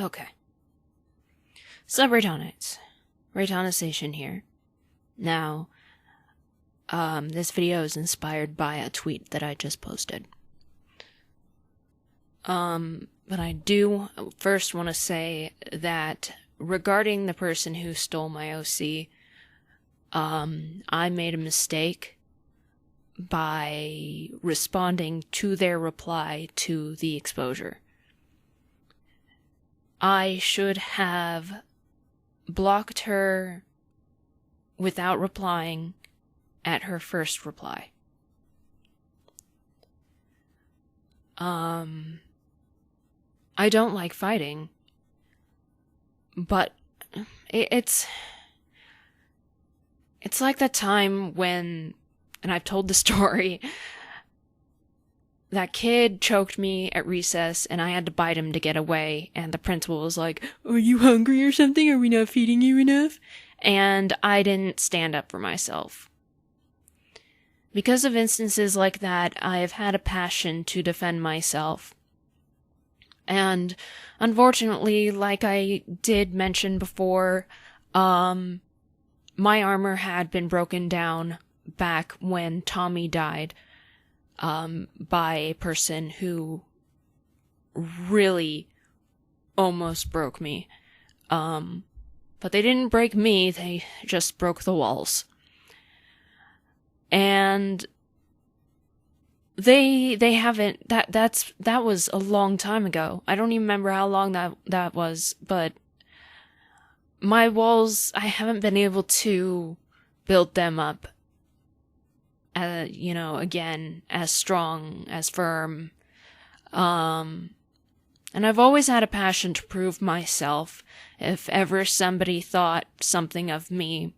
Okay. Sup, Reitanites? Reitanna Seishin here. Now, this video is inspired by a tweet that I just posted. But I do first want to say that regarding the person who stole my OC, I made a mistake by responding to their reply to the exposure. I should have blocked her without replying at her first reply. I don't like fighting, but it's like that time when, and I've told the story, that kid choked me at recess and I had to bite him to get away, and the principal was like, "Are you hungry or something? Are we not feeding you enough?" And I didn't stand up for myself. Because of instances like that, I have had a passion to defend myself. And unfortunately, like I did mention before, my armor had been broken down back when Tommy died, by a person who really almost broke me. But they didn't break me, they just broke the walls. And they haven't, that was a long time ago. I don't even remember how long that was, but my walls, I haven't been able to build them up, again, as strong, as firm. And I've always had a passion to prove myself. If ever somebody thought something of me,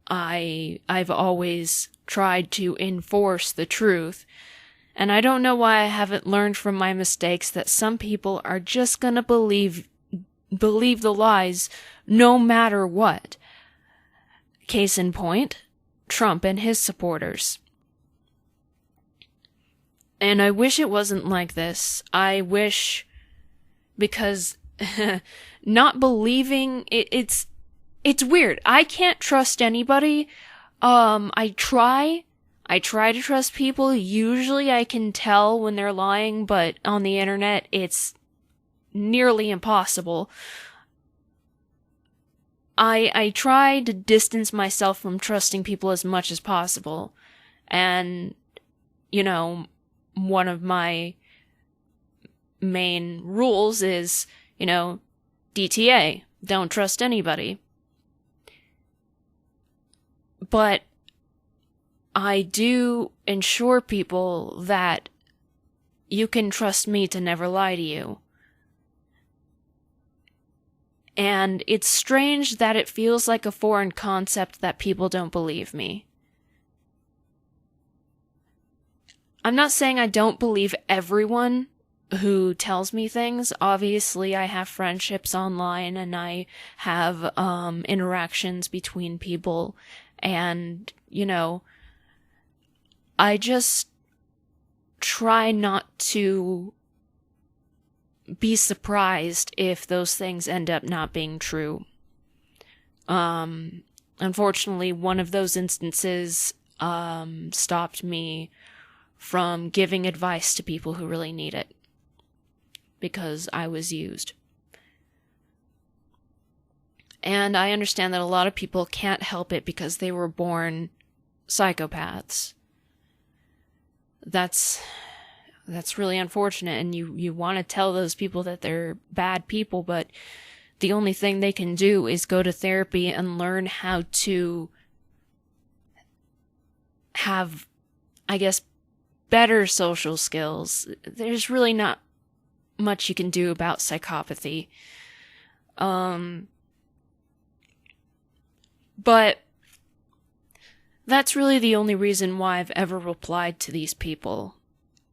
I've always tried to enforce the truth. And I don't know why I haven't learned from my mistakes that some people are just gonna believe the lies no matter what. Case in point, Trump and his supporters. And I wish it wasn't like this. I wish, because not believing, it's weird. I can't trust anybody. I try to trust people. Usually I can tell when they're lying, but on the internet, it's nearly impossible. I try to distance myself from trusting people as much as possible. And, one of my main rules is, DTA. Don't trust anybody. But I do ensure people that you can trust me to never lie to you. And it's strange that it feels like a foreign concept that people don't believe me. I'm not saying I don't believe everyone who tells me things. Obviously, I have friendships online and I have interactions between people. And, I just try not to be surprised if those things end up not being true. Unfortunately, one of those instances stopped me from giving advice to people who really need it, because I was used. And I understand that a lot of people can't help it because they were born psychopaths. That's really unfortunate, and you want to tell those people that they're bad people, but the only thing they can do is go to therapy and learn how to have, I guess, better social skills. There's really not much you can do about psychopathy. But that's really the only reason why I've ever replied to these people,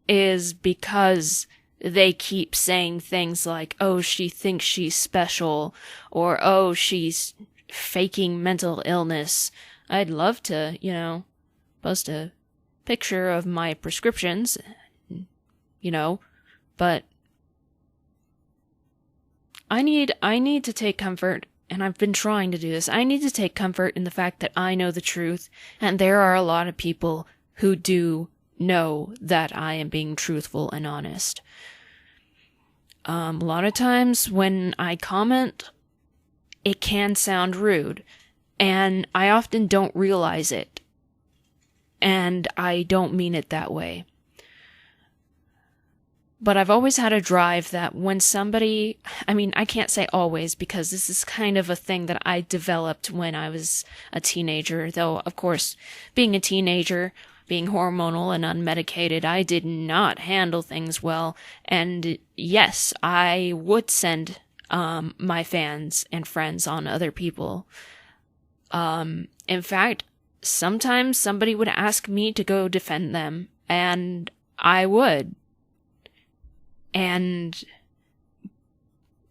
is because they keep saying things like, "Oh, she thinks she's special," or "Oh, she's faking mental illness." I'd love to, post a picture of my prescriptions, but I need to take comfort, and I've been trying to do this. I need to take comfort in the fact that I know the truth, and there are a lot of people who do know that I am being truthful and honest. A lot of times when I comment, it can sound rude, and I often don't realize it, and I don't mean it that way. But I've always had a drive that when somebody, I can't say always, because this is kind of a thing that I developed when I was a teenager, though, of course, being a teenager, being hormonal and unmedicated, I did not handle things well, and yes, I would send my fans and friends on other people. In fact, sometimes somebody would ask me to go defend them, and I would. And,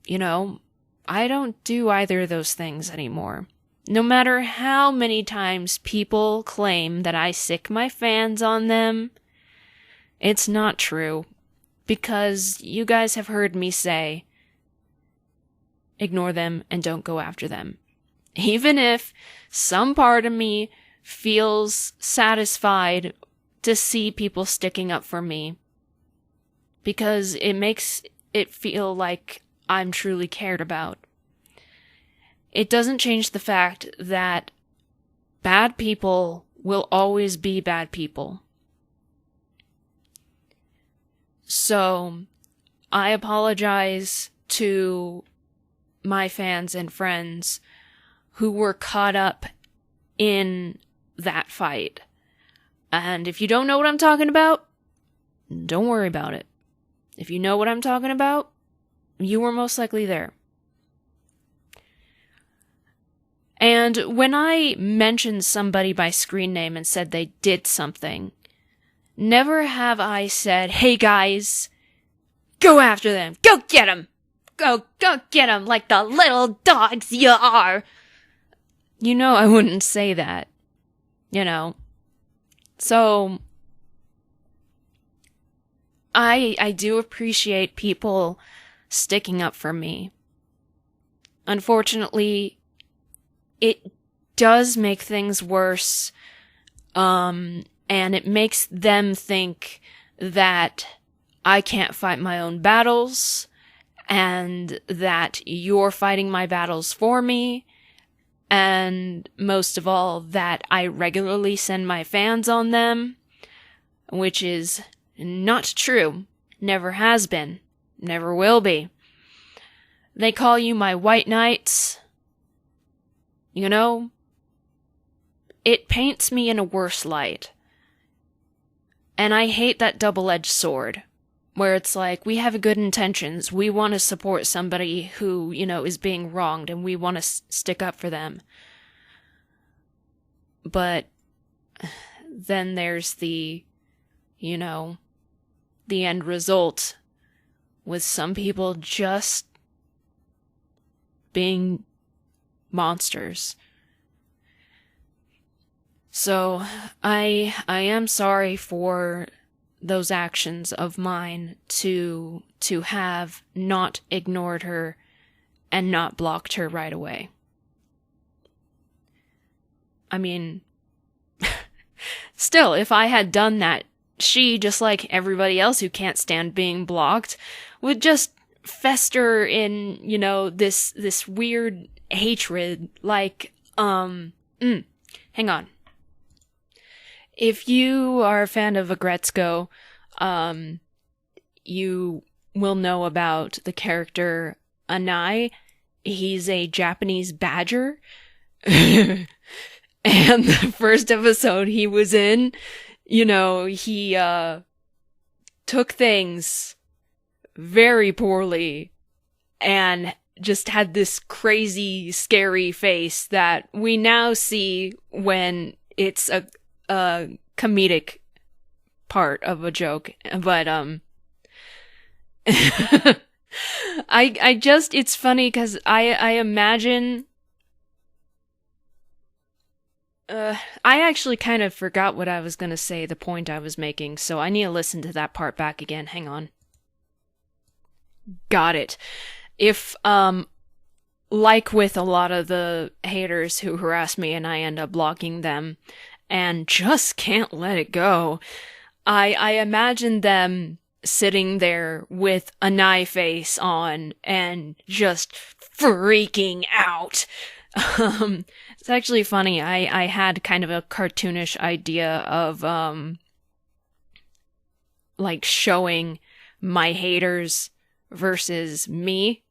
I don't do either of those things anymore. No matter how many times people claim that I sick my fans on them, it's not true. Because you guys have heard me say, ignore them and don't go after them. Even if some part of me feels satisfied to see people sticking up for me, because it makes it feel like I'm truly cared about. It doesn't change the fact that bad people will always be bad people. So, I apologize to my fans and friends who were caught up in that fight. And if you don't know what I'm talking about, don't worry about it. If you know what I'm talking about, you were most likely there. And when I mentioned somebody by screen name and said they did something, never have I said, hey guys, go after them, go get them, go get them like the little dogs you are. I wouldn't say that, So, I do appreciate people sticking up for me. Unfortunately, it does make things worse, and it makes them think that I can't fight my own battles, and that you're fighting my battles for me, and most of all, that I regularly send my fans on them, which is not true. Never has been. Never will be. They call you my white knights. It paints me in a worse light. And I hate that double-edged sword, where it's like, we have good intentions, we want to support somebody who, is being wronged, and we want to stick up for them. But then there's the end result, with some people just being monsters. So, I am sorry for those actions of mine to have not ignored her and not blocked her right away. Still, if I had done that, she, just like everybody else who can't stand being blocked, would just fester in, this weird hatred, like, hang on. If you are a fan of Agretzko, you will know about the character Anai. He's a Japanese badger. And the first episode he was in, he took things very poorly and just had this crazy, scary face that we now see when it's a comedic part of a joke. But, it's funny because I imagine, I actually kind of forgot what I was gonna say, the point I was making, so I need to listen to that part back again. Hang on. Got it. if, like with a lot of the haters who harass me and I end up blocking them and just can't let it go, I imagine them sitting there with a knife face on and just freaking out. It's actually funny. I had kind of a cartoonish idea of, like showing my haters versus me,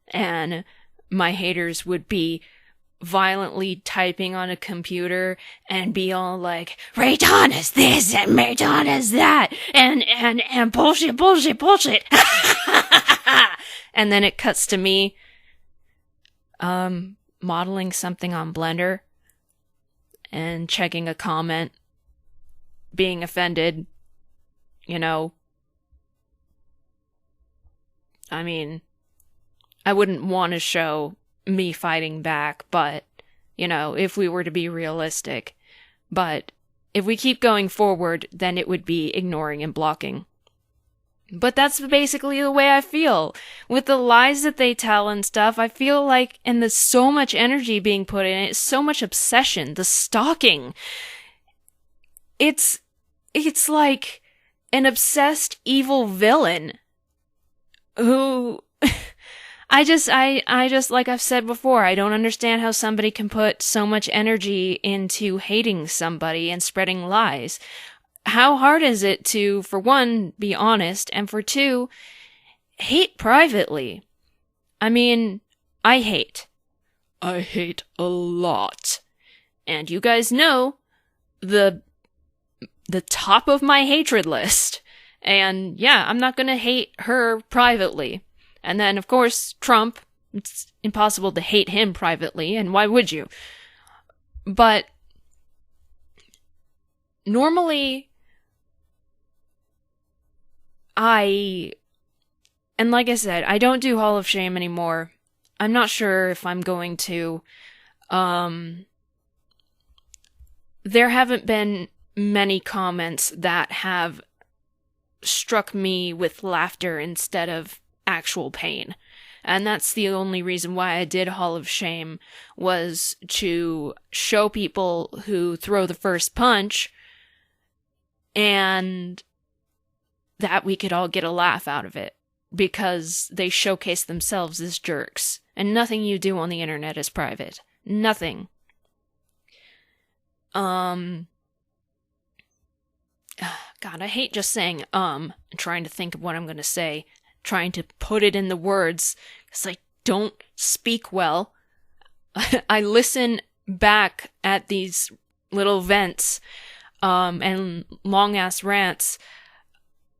and my haters would be violently typing on a computer and be all like, Reitanna's this and Reitanna's that and bullshit. And then it cuts to me modeling something on Blender and checking a comment, being offended, you know. I mean, I wouldn't want to show me fighting back, but, you know, if we were to be realistic. But if we keep going forward, then it would be ignoring and blocking. But that's basically the way I feel. With the lies that they tell and stuff, I feel like, and there's so much energy being put in it, so much obsession, the stalking. It's like an obsessed evil villain who... I just, like I've said before, I don't understand how somebody can put so much energy into hating somebody and spreading lies. How hard is it to, for one, be honest, and for two, hate privately? I mean, I hate a lot. And you guys know the top of my hatred list. And yeah, I'm not gonna hate her privately. And then, of course, Trump, it's impossible to hate him privately, and why would you? But normally, and like I said, I don't do Hall of Shame anymore. I'm not sure if I'm going to. There haven't been many comments that have struck me with laughter instead of actual pain. And that's the only reason why I did Hall of Shame, was to show people who throw the first punch and that we could all get a laugh out of it, because they showcase themselves as jerks. And nothing you do on the internet is private. Nothing. God, I hate just saying and trying to think of what I'm gonna say, trying to put it in the words, because I don't speak well. I listen back at these little vents and long-ass rants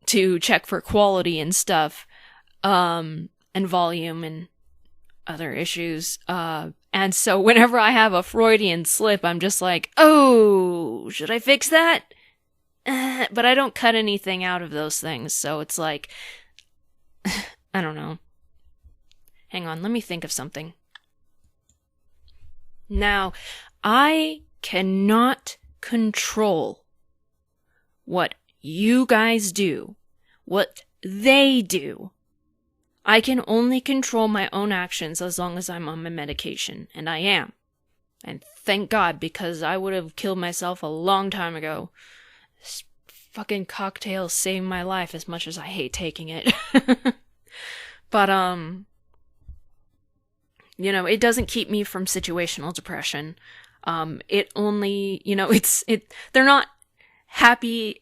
to check for quality and stuff, and volume and other issues. And so whenever I have a Freudian slip, I'm just like, oh, should I fix that? But I don't cut anything out of those things, so it's like, I don't know. Hang on, let me think of something. Now, I cannot control what you guys do, what they do. I can only control my own actions as long as I'm on my medication, and I am. And thank God, because I would have killed myself a long time ago. This fucking cocktail saved my life, as much as I hate taking it. But, you know, it doesn't keep me from situational depression. It only, you know, they're not happy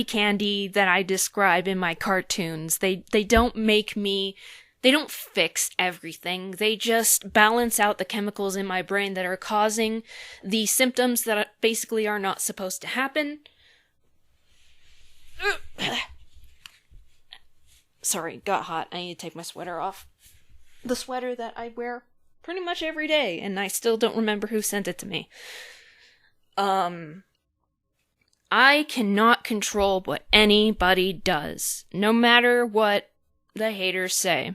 candy that I describe in my cartoons. They don't make me, they don't fix everything. They just balance out the chemicals in my brain that are causing the symptoms that basically are not supposed to happen. Sorry, got hot. I need to take my sweater off. The sweater that I wear pretty much every day, and I still don't remember who sent it to me. I cannot control what anybody does, no matter what the haters say.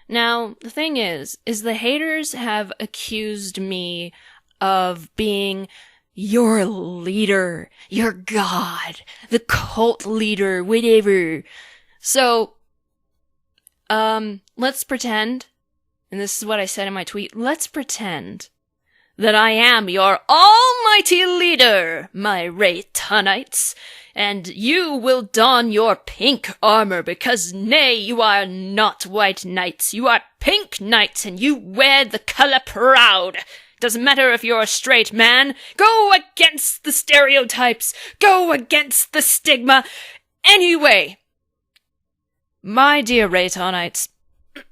Now, the thing is the haters have accused me of being your leader, your god, the cult leader, whatever. So, let's pretend and this is what I said in my tweet, let's pretend that I am your almighty leader, my Reitannites, and you will don your pink armor, because nay, you are not white knights, you are pink knights, and you wear the color proud. Doesn't matter if you're a straight man, go against the stereotypes, go against the stigma. Anyway, my dear Reitannites,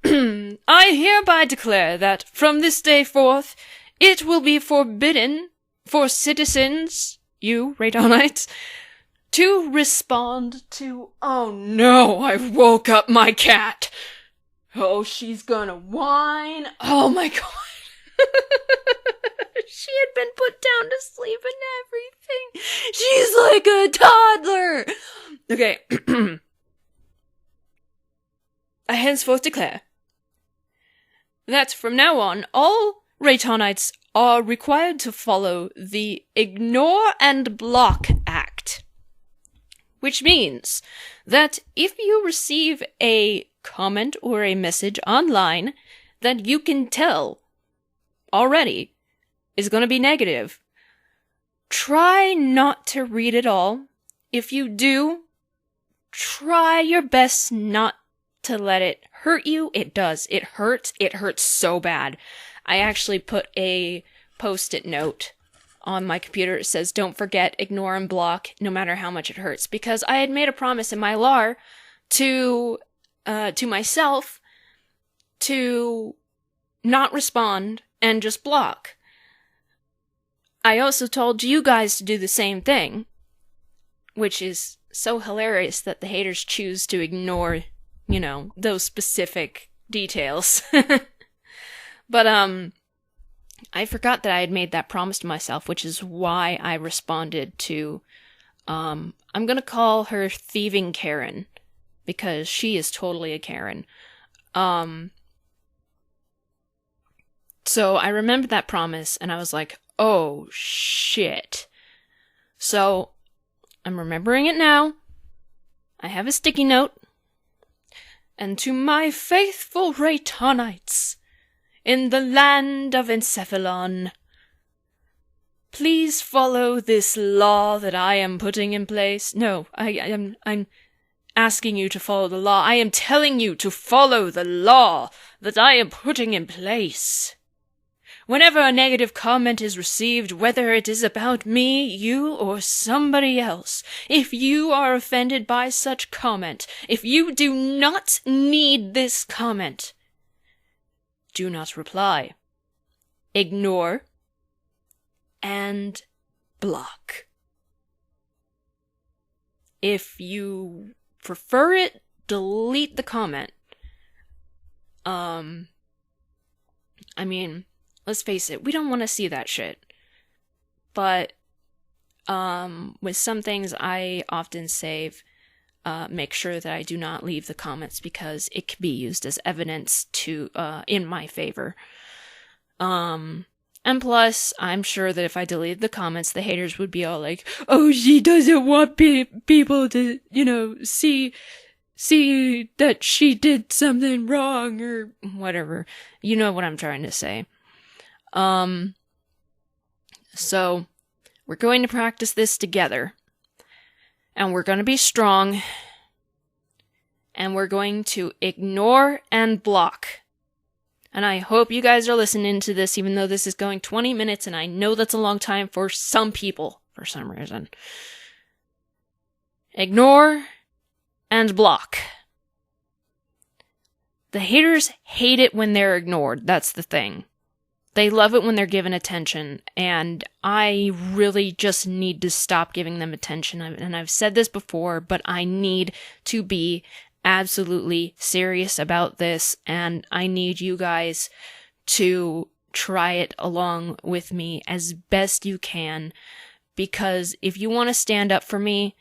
I hereby declare that from this day forth, it will be forbidden for citizens, you, Reitannites, to respond to, oh no, I woke up my cat. Oh, she's gonna whine. Oh my god. She had been put down to sleep and everything. She's like a toddler. Okay. I henceforth declare that from now on, all Reitannites are required to follow the Ignore and Block Act, which means that if you receive a comment or a message online that you can tell already is going to be negative, try not to read it all. If you do, try your best not to let it hurt you. It does. It hurts. It hurts so bad. I actually put a post-it note on my computer. It says, don't forget, ignore and block, no matter how much it hurts. Because I had made a promise in my LAR to myself to not respond and just block. I also told you guys to do the same thing, which is so hilarious that the haters choose to ignore, you know, those specific details. But, I forgot that I had made that promise to myself, which is why I responded to, I'm gonna call her Thieving Karen, because she is totally a Karen. So I remembered that promise, and I was like, oh, shit. So, I'm remembering it now. I have a sticky note. And to my faithful Reitannites in the land of Encephalon, please follow this law that I am putting in place. No, I'm asking you to follow the law. I am telling you to follow the law that I am putting in place. Whenever a negative comment is received, whether it is about me, you, or somebody else, if you are offended by such comment, if you do not need this comment, do not reply. Ignore and block. If you prefer it, delete the comment. I mean, let's face it, we don't want to see that shit. But, with some things I often save, make sure that I do not leave the comments because it can be used as evidence to, in my favor. And plus, I'm sure that if I deleted the comments, the haters would be all like, oh, she doesn't want people to, you know, see that she did something wrong or whatever. You know what I'm trying to say. So, we're going to practice this together. And we're going to be strong. And we're going to ignore and block. And I hope you guys are listening to this, even though this is going 20 minutes, and I know that's a long time for some people, for some reason. Ignore and block. The haters hate it when they're ignored, that's the thing. They love it when they're given attention, and I really just need to stop giving them attention. And I've said this before, but I need to be absolutely serious about this, and I need you guys to try it along with me as best you can, because if you want to stand up for me,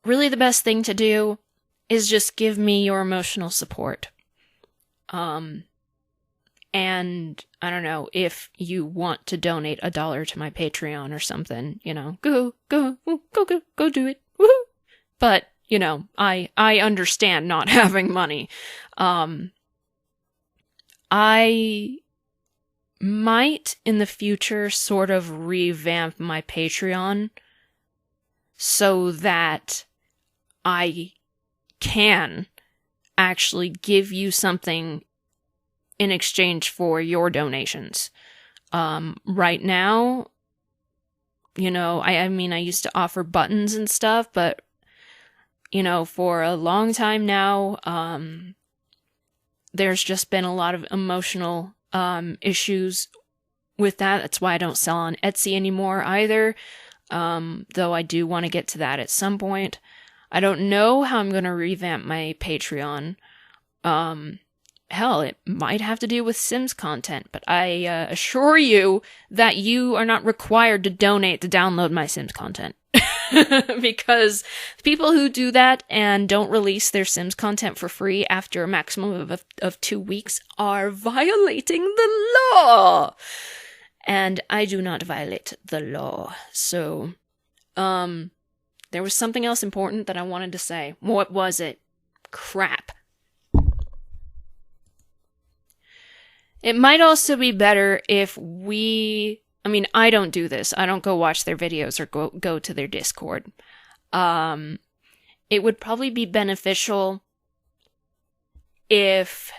really the best thing to do is just give me your emotional support. And I don't know, if you want to donate $1 to my Patreon or something, you know, go do it. Woohoo! But, you know, I understand not having money. I might in the future sort of revamp my Patreon so that I can actually give you something in exchange for your donations. Right now, you know, I mean, I used to offer buttons and stuff, but, you know, for a long time now, there's just been a lot of emotional issues with that. That's why I don't sell on Etsy anymore either. Though I do want to get to that at some point. I don't know how I'm going to revamp my Patreon. Hell, it might have to do with Sims content, but I assure you that you are not required to donate to download my Sims content. Because people who do that and don't release their Sims content for free after a maximum of 2 weeks are violating the law. And I do not violate the law. So, there was something else important that I wanted to say. What was it? Crap. It might also be better if I don't do this. I don't go watch their videos or go to their Discord. It would probably be beneficial if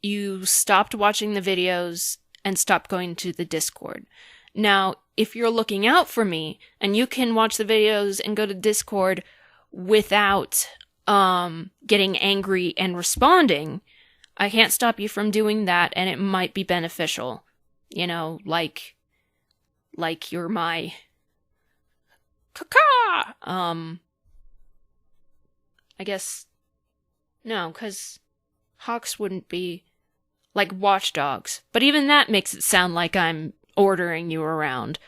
you stopped watching the videos and stopped going to the Discord. Now, if you're looking out for me and you can watch the videos and go to Discord without getting angry and responding, I can't stop you from doing that, and it might be beneficial. You know, like you're my caca. I guess no, because hawks wouldn't be like watchdogs. But even that makes it sound like I'm ordering you around.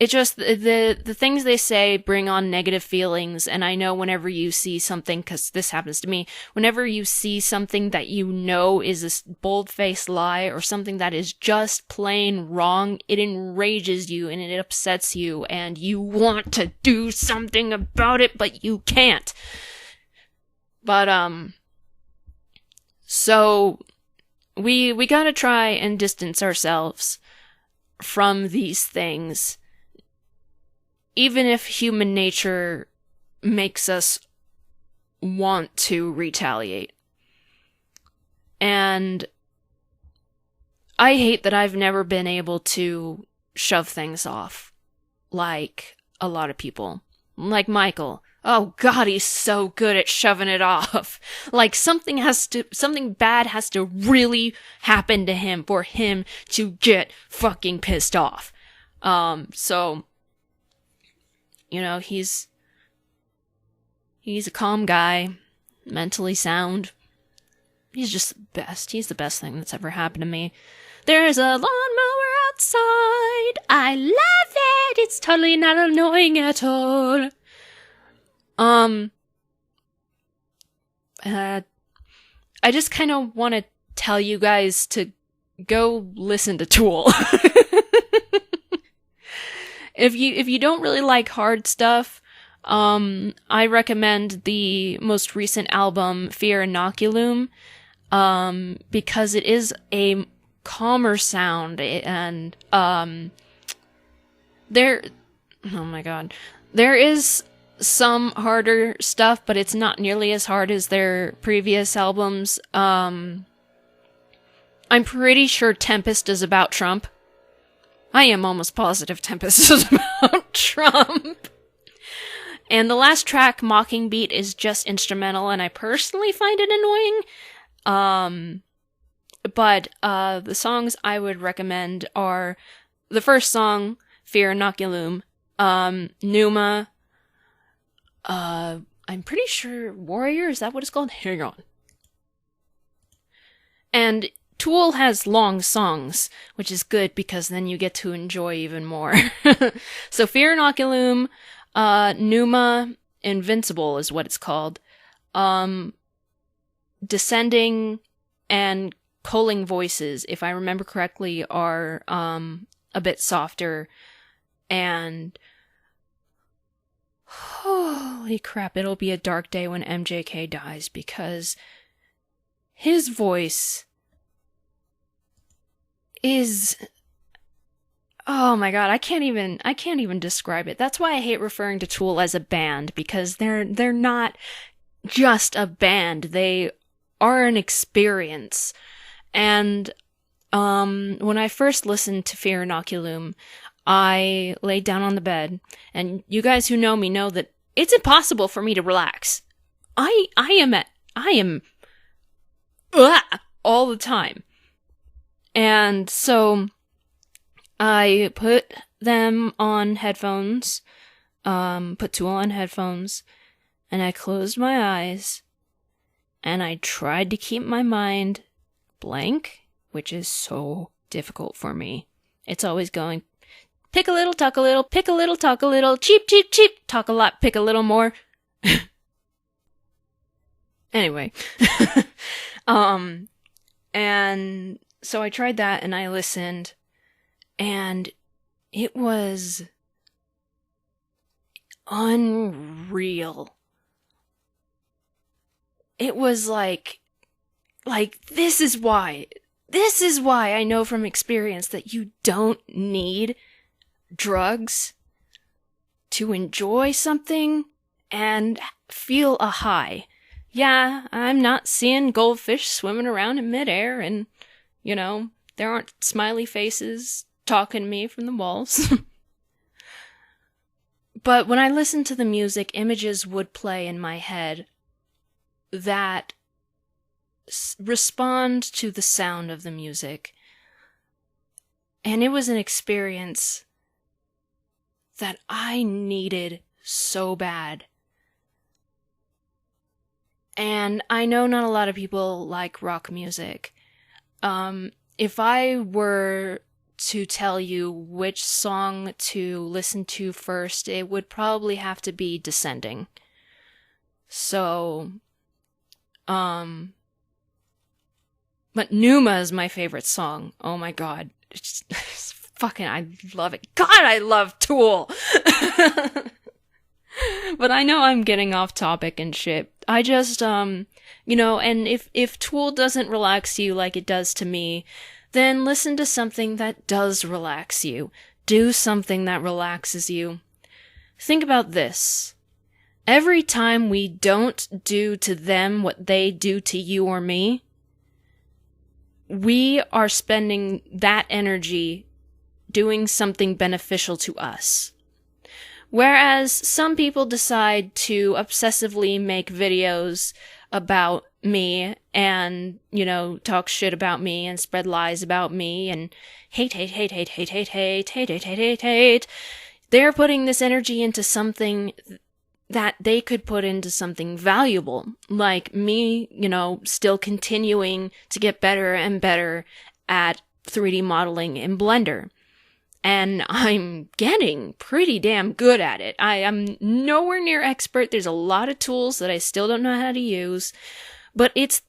It just, the things they say bring on negative feelings, and I know whenever you see something, because this happens to me, whenever you see something that you know is a bold-faced lie, or something that is just plain wrong, it enrages you, and it upsets you, and you want to do something about it, but you can't. But, so, we gotta try and distance ourselves from these things, even if human nature makes us want to retaliate. And I hate that I've never been able to shove things off like a lot of people. Like Michael. Oh god, he's so good at shoving it off. Like something bad has to really happen to him for him to get fucking pissed off. So, you know, he's a calm guy, mentally sound. He's just the best. He's the best thing that's ever happened to me. There's a lawnmower outside. I love it. It's totally not annoying at all. I just kind of want to tell you guys to go listen to Tool. If you don't really like hard stuff, I recommend the most recent album, Fear Inoculum, because it is a calmer sound, and, oh my god. There is some harder stuff, but it's not nearly as hard as their previous albums. I'm pretty sure Tempest is about Trump. I am almost positive Tempest is about Trump. And the last track, Mocking Beat, is just instrumental, and I personally find it annoying. But the songs I would recommend are the first song, Fear Inoculum, Numa, I'm pretty sure Warrior, is that what it's called? Hang on. And Tool has long songs, which is good because then you get to enjoy even more. So Fear Inoculum, Numa, Invincible is what it's called. Descending and Calling Voices, if I remember correctly, are a bit softer. And holy crap, it'll be a dark day when MJK dies, because his voice is, oh my god, I can't even describe it. That's why I hate referring to Tool as a band, because they're not just a band. They are an experience. And when I first listened to Fear Inoculum, I laid down on the bed, and you guys who know me know that it's impossible for me to relax. I am all the time. And so I put them on headphones, put Tool on headphones, and I closed my eyes, and I tried to keep my mind blank, which is so difficult for me. It's always going, pick a little, talk a little, pick a little, talk a little, cheap, cheap, cheap, talk a lot, pick a little more. Anyway. And so I tried that, and I listened, and it was unreal. It was like, this is why I know from experience that you don't need drugs to enjoy something and feel a high. Yeah, I'm not seeing goldfish swimming around in midair, and, you know, there aren't smiley faces talking to me from the walls. But when I listened to the music, images would play in my head that respond to the sound of the music. And it was an experience that I needed so bad. And I know not a lot of people like rock music. If I were to tell you which song to listen to first, it would probably have to be Descending. So, but Numa is my favorite song. Oh my god. It's fucking, I love it. God, I love Tool! But I know I'm getting off topic and shit. I just, you know, and if Tool doesn't relax you like it does to me, then listen to something that does relax you. Do something that relaxes you. Think about this. Every time we don't do to them what they do to you or me, we are spending that energy doing something beneficial to us. Whereas some people decide to obsessively make videos about me and, you know, talk shit about me and spread lies about me and hate. They're putting this energy into something that they could put into something valuable, like me, you know, still continuing to get better and better at 3D modeling in Blender. And I'm getting pretty damn good at it. I am nowhere near expert. There's a lot of tools that I still don't know how to use. But it's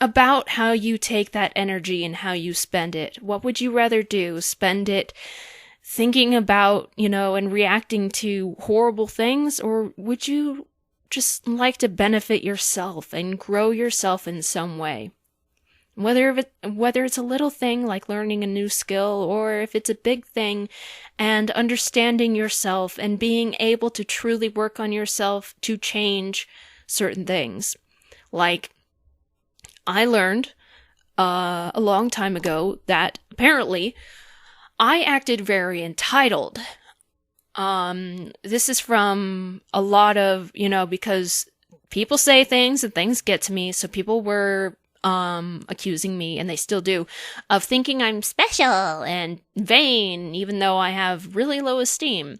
about how you take that energy and how you spend it. What would you rather do? Spend it thinking about, you know, and reacting to horrible things? Or would you just like to benefit yourself and grow yourself in some way? Whether it's a little thing like learning a new skill, or if it's a big thing and understanding yourself and being able to truly work on yourself to change certain things. Like, I learned a long time ago that apparently I acted very entitled. This is from a lot of, you know, because people say things and things get to me, so people were accusing me, and they still do, of thinking I'm special and vain, even though I have really low esteem.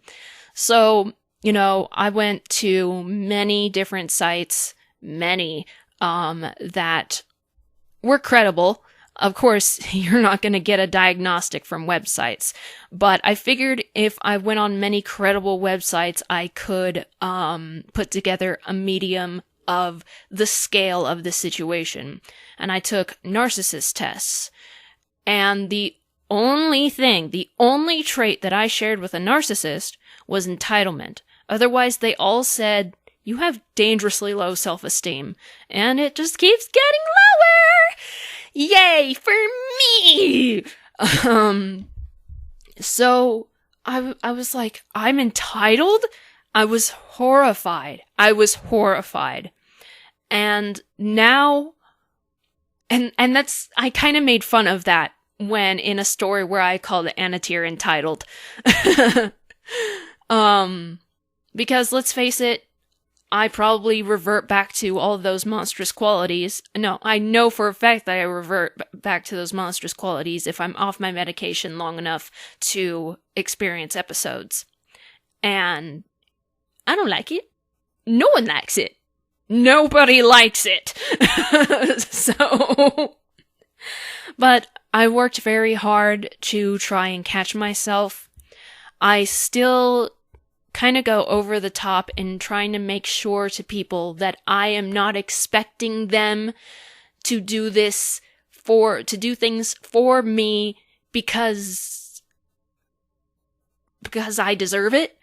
So, you know, I went to many different sites, that were credible. Of course, you're not going to get a diagnostic from websites, but I figured if I went on many credible websites, I could put together a medium of the scale of the situation. And I took narcissist tests. And the only trait that I shared with a narcissist was entitlement. Otherwise, they all said, you have dangerously low self-esteem. And it just keeps getting Yay for me! So I was like, I'm entitled? I was horrified. And now, and that's, I kind of made fun of that when in a story where I called Anatir entitled. Because let's face it, I probably revert back to all of those monstrous qualities. No, I know for a fact that I revert back to those monstrous qualities if I'm off my medication long enough to experience episodes. And I don't like it. No one likes it. Nobody likes it. But I worked very hard to try and catch myself. I still kind of go over the top in trying to make sure to people that I am not expecting them to do things for me because I deserve it.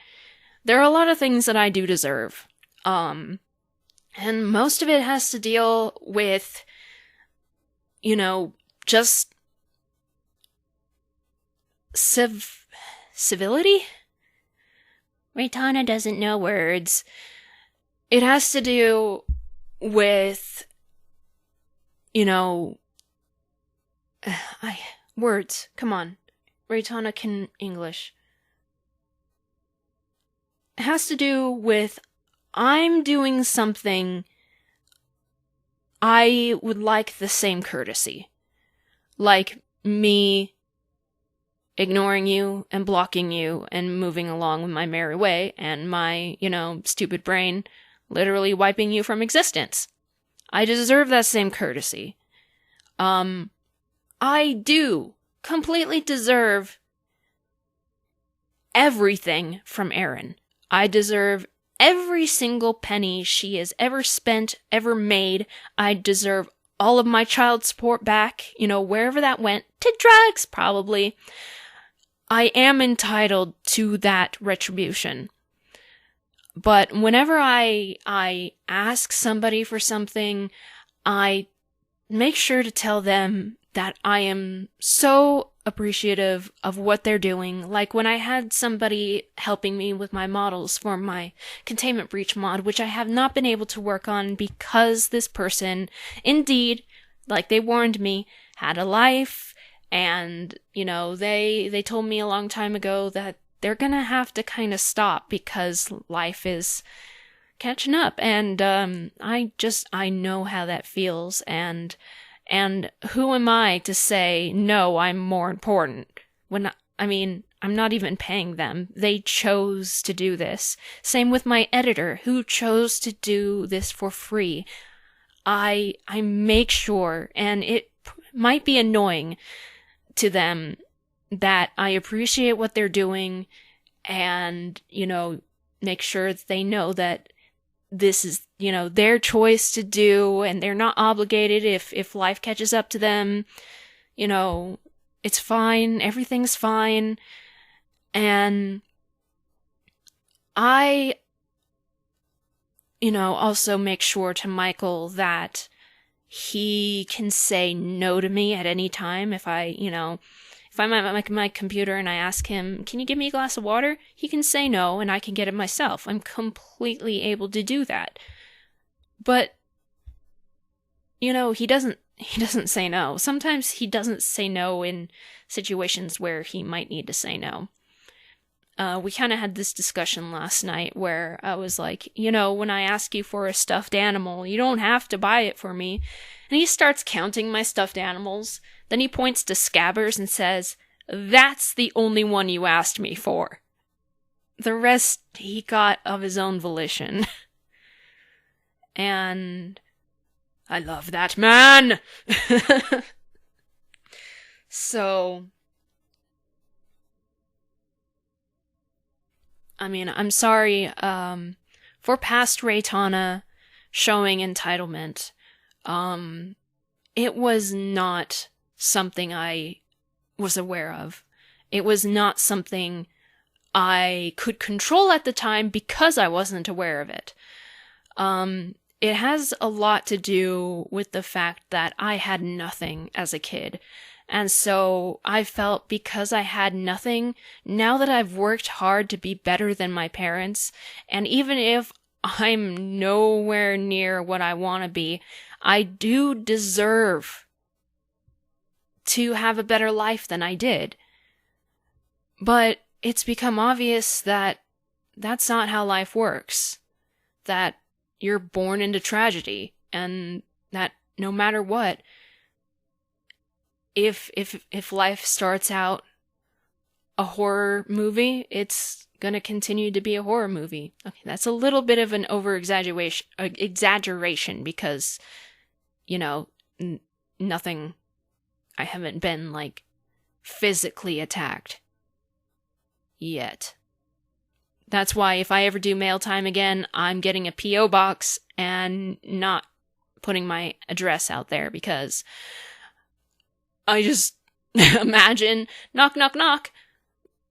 There are a lot of things that I do deserve. And most of it has to deal with, just civility? Reitanna doesn't know words. It has to do with, words. Come on. Reitanna can English. It has to do with I'm doing something I would like the same courtesy. Like me ignoring you and blocking you and moving along with my merry way and my, stupid brain literally wiping you from existence. I deserve that same courtesy. I do completely deserve everything from Erin. I deserve every single penny she has ever spent, ever made. I deserve all of my child support back, wherever that went. To drugs, probably. I am entitled to that retribution. But whenever I ask somebody for something, I make sure to tell them that I am so appreciative of what they're doing. Like when I had somebody helping me with my models for my containment breach mod, which I have not been able to work on because this person, indeed, like they warned me, had a life. And, they told me a long time ago that they're gonna have to kind of stop because life is catching up. And, I know how that feels. And who am I to say, no, I'm more important? When, I'm not even paying them. They chose to do this. Same with my editor, who chose to do this for free. I make sure, and it might be annoying to them, that I appreciate what they're doing and, make sure that they know that this is, their choice to do and they're not obligated if life catches up to them. It's fine. Everything's fine. And I, also make sure to Michael that he can say no to me at any time. If I'm at my computer and I ask him, can you give me a glass of water? He can say no and I can get it myself. I'm completely able to do that. But, he doesn't say no. Sometimes he doesn't say no in situations where he might need to say no. We kind of had this discussion last night where I was like, when I ask you for a stuffed animal, you don't have to buy it for me. And he starts counting my stuffed animals. Then he points to Scabbers and says, that's the only one you asked me for. The rest he got of his own volition. And I love that man! So, I'm sorry, for past Reitanna showing entitlement. It was not something I was aware of. It was not something I could control at the time because I wasn't aware of it. it has a lot to do with the fact that I had nothing as a kid. And so I felt because I had nothing, now that I've worked hard to be better than my parents, and even if I'm nowhere near what I want to be, I do deserve to have a better life than I did. But it's become obvious that that's not how life works. That you're born into tragedy, and that no matter what, if life starts out a horror movie, it's gonna continue to be a horror movie. Okay, that's a little bit of an exaggeration because, you know, nothing. I haven't been like physically attacked yet. That's why if I ever do mail time again, I'm getting a P.O. box and not putting my address out there, because I just imagine knock, knock, knock.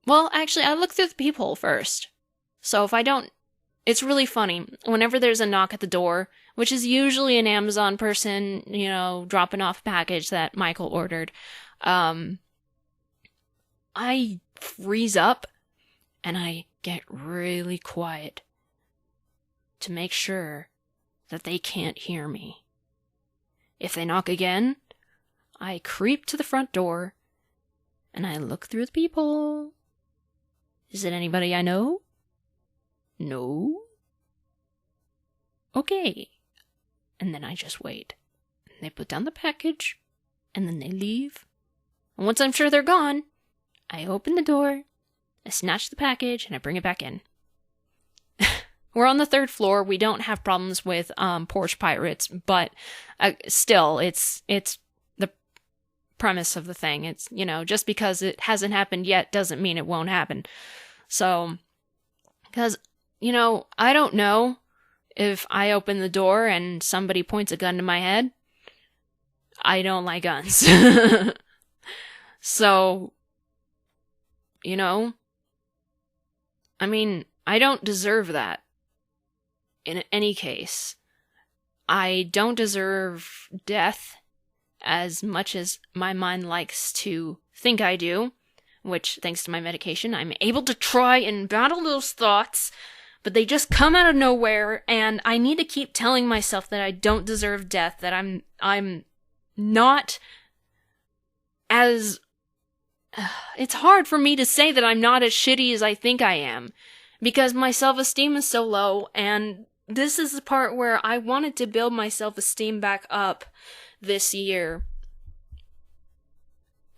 Well, actually, I look through the peephole first. So if I don't, it's really funny. Whenever there's a knock at the door, which is usually an Amazon person, you know, dropping off a package that Michael ordered, I freeze up and I get really quiet to make sure that they can't hear me. If they knock again, I creep to the front door and I look through the peephole. Is it anybody I know? No? Okay. And then I just wait. They put down the package, and then they leave. And once I'm sure they're gone, I open the door, I snatch the package, and I bring it back in. We're on the 3rd floor. We don't have problems with porch pirates, but still, it's the premise of the thing. It's, you know, just because it hasn't happened yet doesn't mean it won't happen. So, because, you know, I don't know if I open the door and somebody points a gun to my head. I don't like guns. So, you know, I mean, I don't deserve that. In any case, I don't deserve death as much as my mind likes to think I do, which, thanks to my medication, I'm able to try and battle those thoughts, but they just come out of nowhere, and I need to keep telling myself that I don't deserve death, that I'm not as... It's hard for me to say that I'm not as shitty as I think I am, because my self-esteem is so low, and this is the part where I wanted to build my self-esteem back up this year.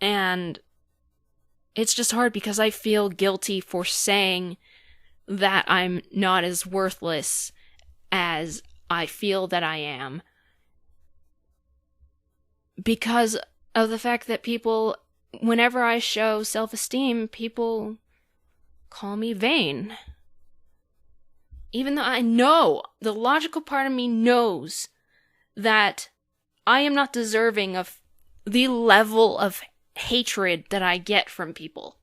And it's just hard because I feel guilty for saying that I'm not as worthless as I feel that I am, because of the fact that people, whenever I show self-esteem, people call me vain. Even though I know, the logical part of me knows that I am not deserving of the level of hatred that I get from people.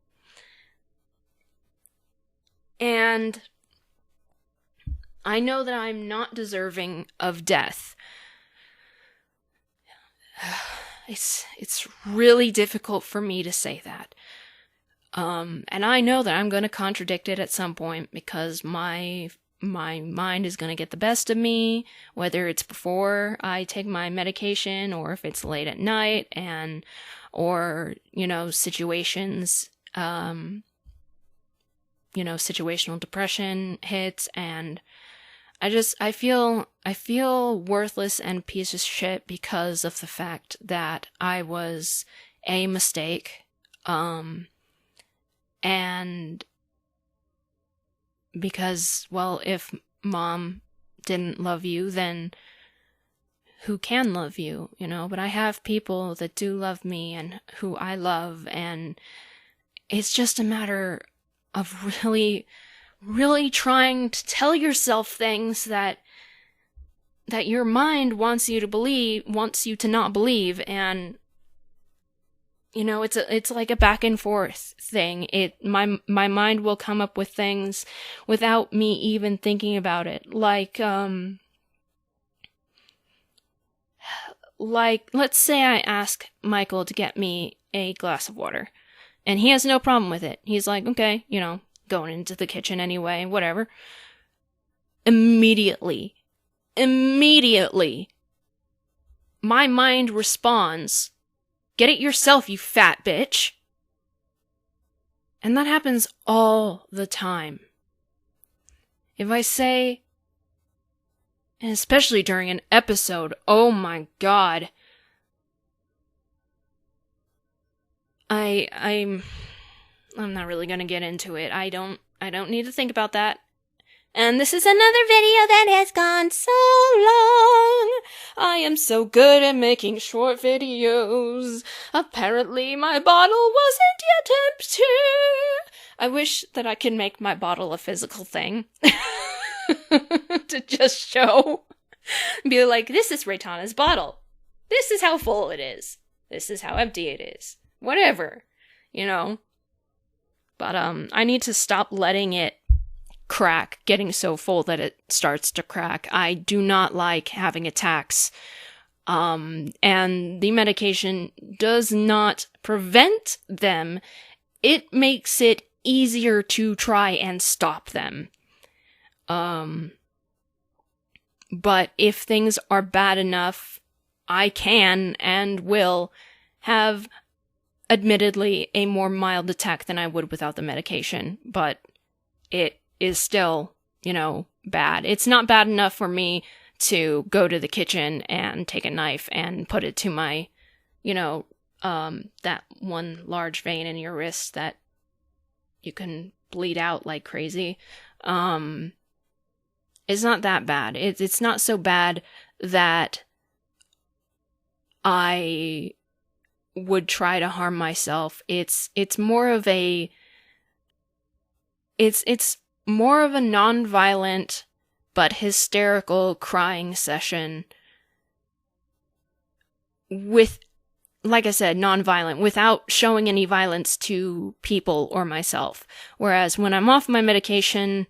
And I know that I'm not deserving of death. It's really difficult for me to say that. And I know that I'm going to contradict it at some point, because my mind is going to get the best of me, whether it's before I take my medication or if it's late at night, or, you know, situations, situational depression hits, and I feel worthless and piece of shit because of the fact that I was a mistake, and because, well, if mom didn't love you, then who can love you, you know? But I have people that do love me and who I love, and it's just a matter of really, really trying to tell yourself things that your mind wants you to not believe, and you know, it's like a back and forth thing. My mind will come up with things without me even thinking about it. Like, like, let's say I ask Michael to get me a glass of water, and he has no problem with it. He's like, okay, going into the kitchen anyway, whatever. Immediately, my mind responds, get it yourself, you fat bitch. And that happens all the time. If I say, and especially during an episode, oh my god, I'm not really gonna get into it. I don't need to think about that. And this is another video that has gone so long. I am so good at making short videos. Apparently my bottle wasn't yet empty. I wish that I could make my bottle a physical thing. To just show. Be like, this is Reitanna's bottle. This is how full it is. This is how empty it is. Whatever. But I need to stop letting it crack, getting so full that it starts to crack. I do not like having attacks. And the medication does not prevent them. It makes it easier to try and stop them. But if things are bad enough, I can and will have admittedly a more mild attack than I would without the medication, but it is still, bad. It's not bad enough for me to go to the kitchen and take a knife and put it to my, that one large vein in your wrist that you can bleed out like crazy. It's not that bad. It's not so bad that I would try to harm myself. It's more of a non-violent but hysterical crying session with, like I said, non-violent, without showing any violence to people or myself. Whereas when I'm off my medication,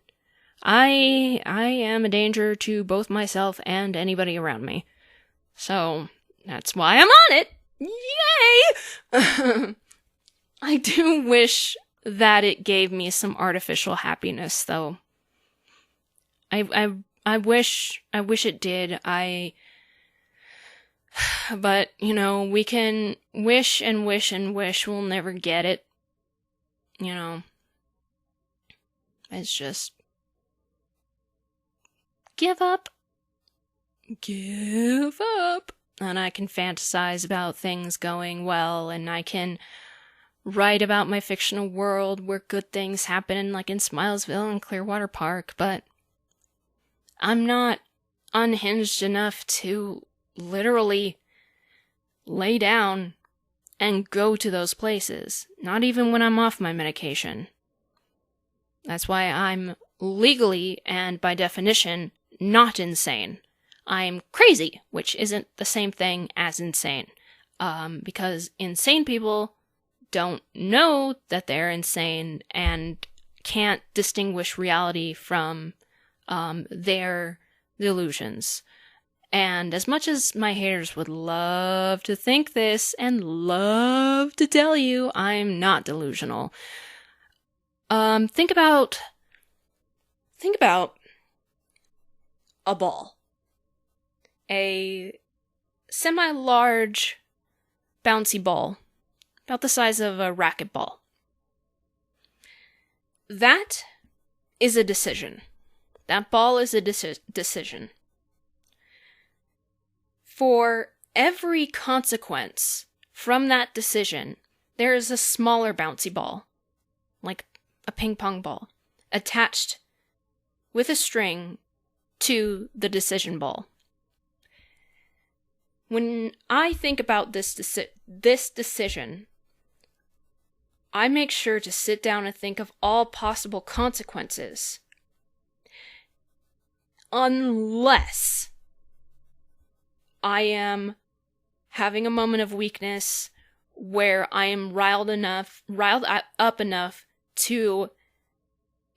I am a danger to both myself and anybody around me. So that's why I'm on it. Yay! I do wish that it gave me some artificial happiness, though. I wish it did. But, we can wish and wish and wish. We'll never get it. It's just give up. Give up. And I can fantasize about things going well, and I can write about my fictional world where good things happen, like in Smilesville and Clearwater Park, but I'm not unhinged enough to literally lay down and go to those places, not even when I'm off my medication. That's why I'm legally, and by definition, not insane. I'm crazy, which isn't the same thing as insane. Because insane people don't know that they're insane and can't distinguish reality from their delusions. And as much as my haters would love to think this and love to tell you, I'm not delusional. Think about a ball. A semi-large bouncy ball, about the size of a racquetball. That is a decision. That ball is a decision. For every consequence from that decision, there is a smaller bouncy ball, like a ping pong ball, attached with a string to the decision ball. When I think about this decision, I make sure to sit down and think of all possible consequences. Unless I am having a moment of weakness where I am riled up enough to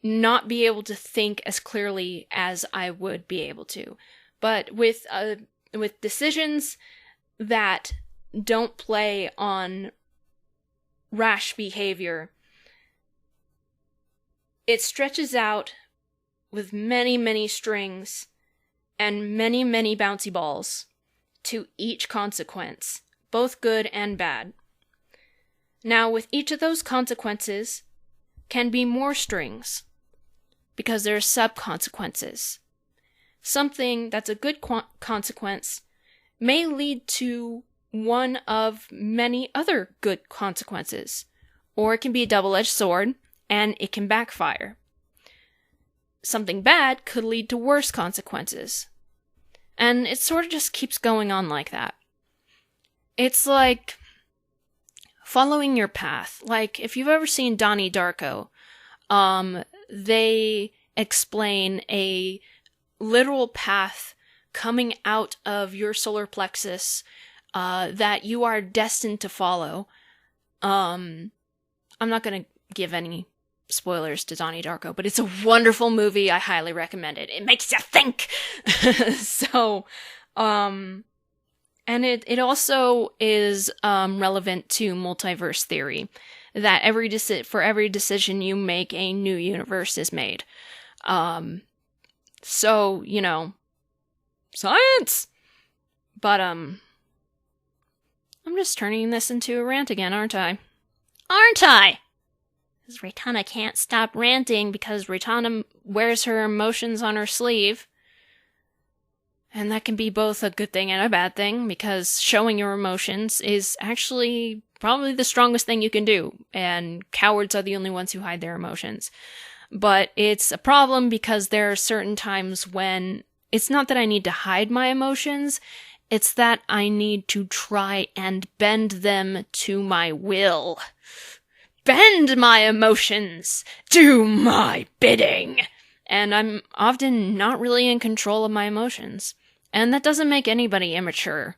not be able to think as clearly as I would be able to. But with decisions, that don't play on rash behavior, it stretches out with many, many strings and many, many bouncy balls to each consequence, both good and bad. Now, with each of those consequences can be more strings, because there are sub-consequences. Something that's a good consequence may lead to one of many other good consequences, or it can be a double-edged sword, and it can backfire. Something bad could lead to worse consequences. And it sort of just keeps going on like that. It's like following your path. Like, if you've ever seen Donnie Darko, they explain a literal path coming out of your solar plexus that you are destined to follow. I'm not going to give any spoilers to Donnie Darko, but it's a wonderful movie. I highly recommend it. It makes you think! So, and it also is relevant to multiverse theory, that for every decision you make, a new universe is made. So, science! But, I'm just turning this into a rant again, aren't I? Aren't I? Because Reitanna can't stop ranting because Reitanna wears her emotions on her sleeve. And that can be both a good thing and a bad thing, because showing your emotions is actually probably the strongest thing you can do, and cowards are the only ones who hide their emotions. But it's a problem because there are certain times when it's not that I need to hide my emotions, it's that I need to try and bend them to my will. Bend my emotions! Do my bidding! And I'm often not really in control of my emotions. And that doesn't make anybody immature.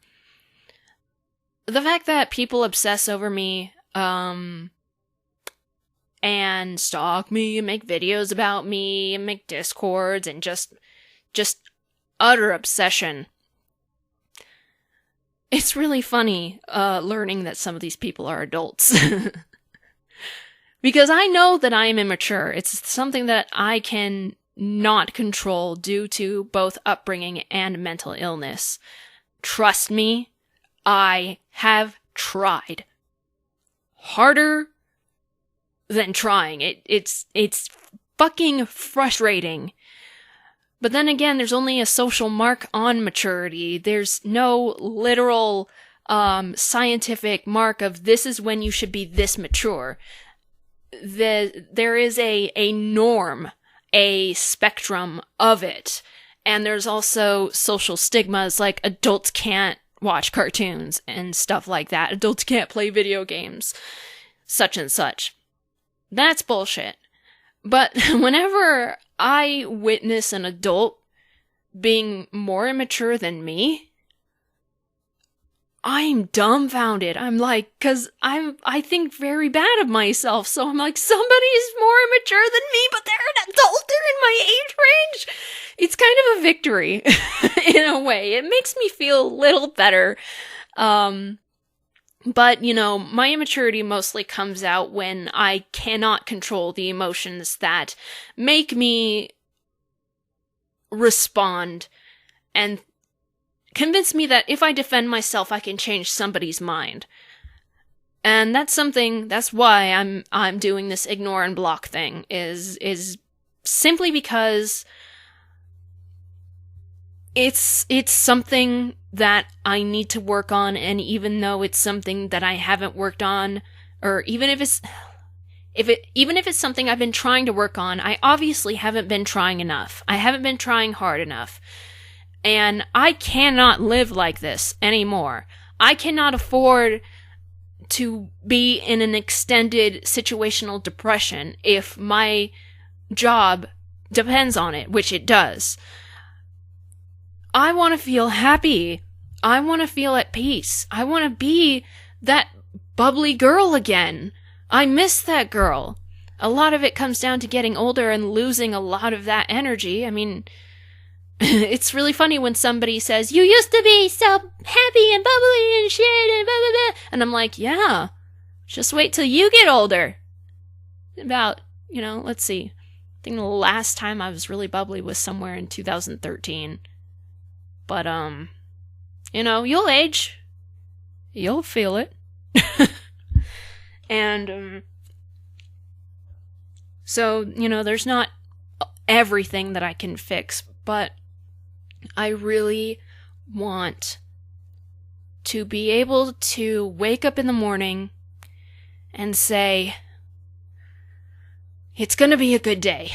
The fact that people obsess over me, and stalk me, and make videos about me, and make discords, and just utter obsession. It's really funny, learning that some of these people are adults. Because I know that I am immature. It's something that I can not control due to both upbringing and mental illness. Trust me, I have tried. Harder than trying. It's fucking frustrating. But then again, there's only a social mark on maturity. There's no literal, scientific mark of this is when you should be this mature. There is a norm, a spectrum of it. And there's also social stigmas, like adults can't watch cartoons and stuff like that. Adults can't play video games. Such and such. That's bullshit. But whenever I witness an adult being more immature than me, I'm dumbfounded. I'm like, cause I think very bad of myself, so I'm like, somebody's more immature than me, but they're an adult, they're in my age range. It's kind of a victory, in a way. It makes me feel a little better. But, my immaturity mostly comes out when I cannot control the emotions that make me respond and convince me that if I defend myself, I can change somebody's mind. And that's why I'm doing this ignore and block thing, is simply because it's something that I need to work on, and even though it's something that I haven't worked on, or even if it's something I've been trying to work on, I obviously haven't been trying enough. I haven't been trying hard enough. And I cannot live like this anymore. I cannot afford to be in an extended situational depression if my job depends on it, which it does. I want to feel happy. I want to feel at peace. I want to be that bubbly girl again. I miss that girl. A lot of it comes down to getting older and losing a lot of that energy. I mean, It's really funny when somebody says, you used to be so happy and bubbly and shit and blah, blah, blah. And I'm like, yeah, just wait till you get older. About, let's see. I think the last time I was really bubbly was somewhere in 2013. But, you'll age. You'll feel it. And, so, there's not everything that I can fix, but I really want to be able to wake up in the morning and say, it's gonna be a good day.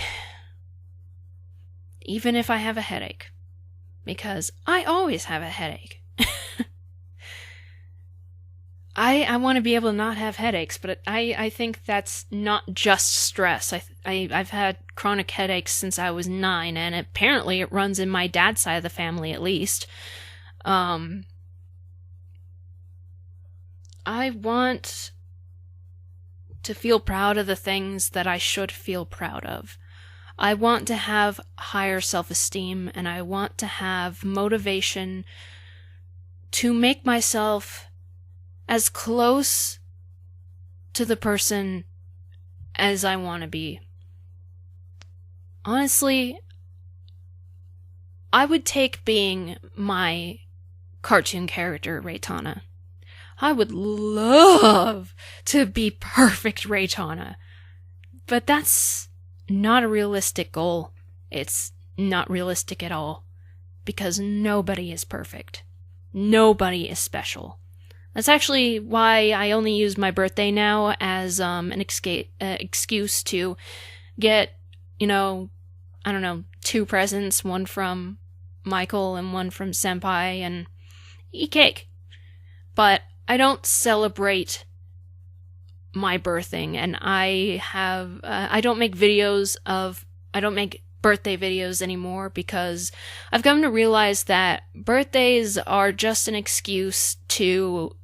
Even if I have a headache. Because I always have a headache. I want to be able to not have headaches, but I think that's not just stress. I've had chronic headaches since I was 9, and apparently it runs in my dad's side of the family at least. I want to feel proud of the things that I should feel proud of. I want to have higher self-esteem, and I want to have motivation to make myself as close to the person as I want to be. Honestly, I would take being my cartoon character, Reitanna. I would love to be perfect Reitanna. But that's not a realistic goal. It's not realistic at all. Because nobody is perfect. Nobody is special. That's actually why I only use my birthday now as an excuse to get, 2 presents, one from Michael and one from Senpai, and eat cake. But I don't celebrate my birthing, and I don't make birthday videos anymore because I've come to realize that birthdays are just an excuse to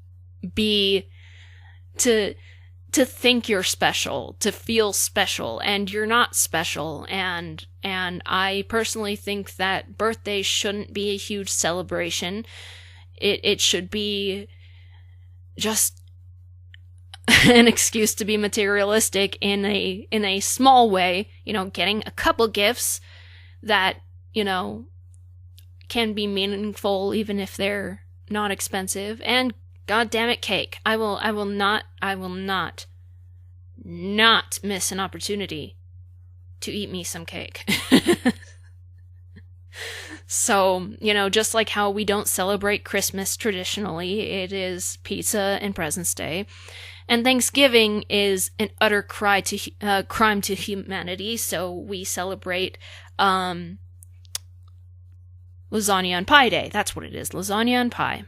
think you're special, to feel special, and you're not special, and I personally think that birthdays shouldn't be a huge celebration. It should be just an excuse to be materialistic in a small way, getting a couple gifts that, can be meaningful even if they're not expensive, and God damn it, cake. I will not miss an opportunity to eat me some cake. So, just like how we don't celebrate Christmas traditionally, it is pizza and President's Day. And Thanksgiving is an utter crime to humanity, so we celebrate lasagna and pie day. That's what it is, lasagna and pie.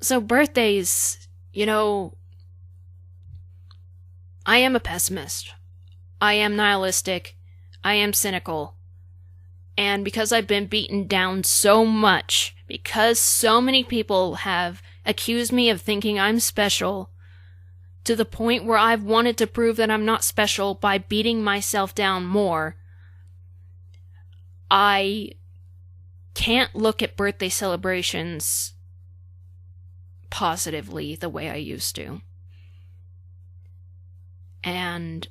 So birthdays, I am a pessimist. I am nihilistic. I am cynical. And because I've been beaten down so much, because so many people have accused me of thinking I'm special, to the point where I've wanted to prove that I'm not special by beating myself down more, I can't look at birthday celebrations positively the way I used to. And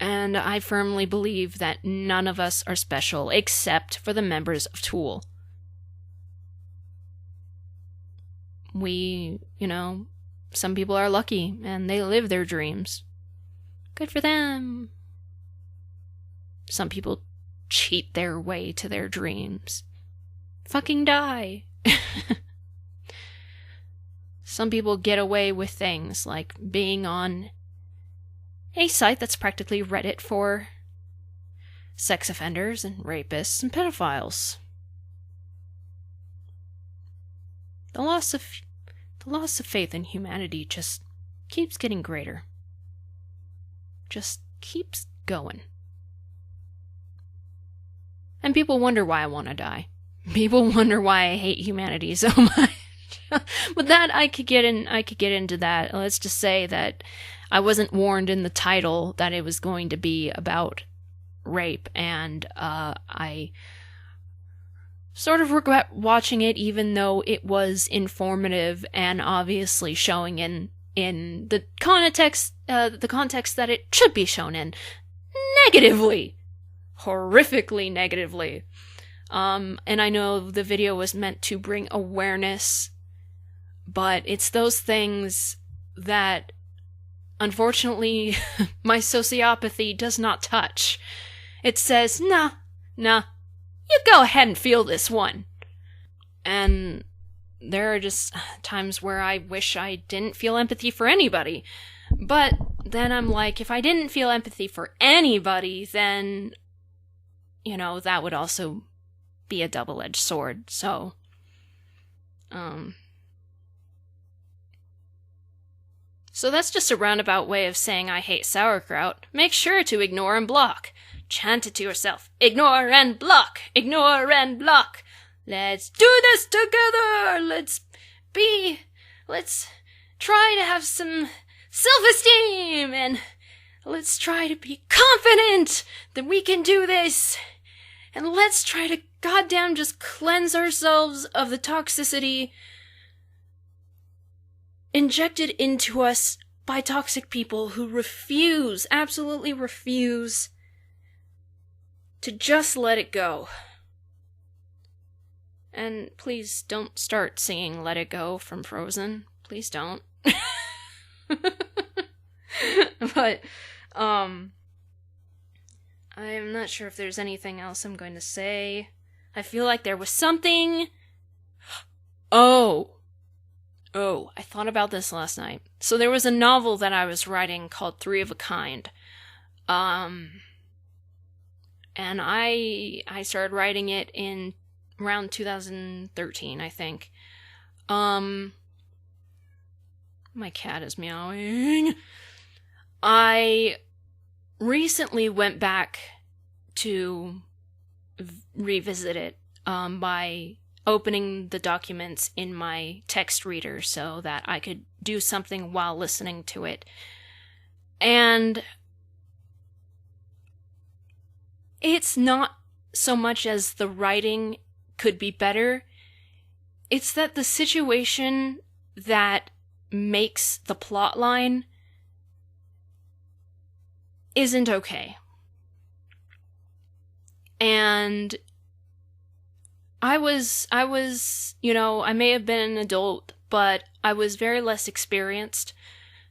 I firmly believe that none of us are special except for the members of Tool. We, some people are lucky and they live their dreams. Good for them. Some people cheat their way to their dreams. Fucking die. Some people get away with things like being on a site that's practically Reddit for sex offenders and rapists and pedophiles. The loss of faith in humanity just keeps getting greater. Just keeps going. And people wonder why I want to die. People wonder why I hate humanity so much. But that I could get into that. Let's just say that I wasn't warned in the title that it was going to be about rape, and I sort of regret watching it, even though it was informative and obviously showing in the context that it should be shown in, negatively, horrifically negatively. And I know the video was meant to bring awareness, but it's those things that, unfortunately, my sociopathy does not touch. It says, nah, you go ahead and feel this one. And there are just times where I wish I didn't feel empathy for anybody. But then I'm like, if I didn't feel empathy for anybody, then, that would also be a double-edged sword. So, So that's just a roundabout way of saying I hate sauerkraut. Make sure to ignore and block. Chant it to yourself. Ignore and block. Ignore and block. Let's do this together. Let's try to have some self-esteem, and let's try to be confident that we can do this. And let's try to goddamn just cleanse ourselves of the toxicity injected into us by toxic people who absolutely refuse to just let it go. And please don't start singing Let It Go from Frozen. Please don't. But, I'm not sure if there's anything else I'm going to say. I feel like there was something. Oh, I thought about this last night. So there was a novel that I was writing called Three of a Kind. And I started writing it in around 2013, I think. My cat is meowing. I recently went back to revisit it by opening the documents in my text reader so that I could do something while listening to it. And it's not so much as the writing could be better, it's that the situation that makes the plot line isn't okay. And I was, I may have been an adult, but I was very less experienced.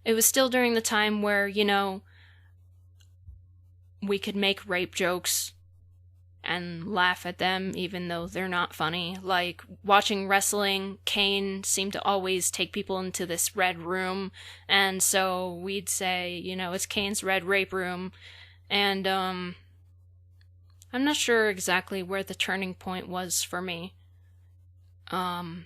It was still during the time where, we could make rape jokes and laugh at them even though they're not funny. Like, watching wrestling, Kane seemed to always take people into this red room, and so we'd say, it's Kane's red rape room, and, I'm not sure exactly where the turning point was for me. I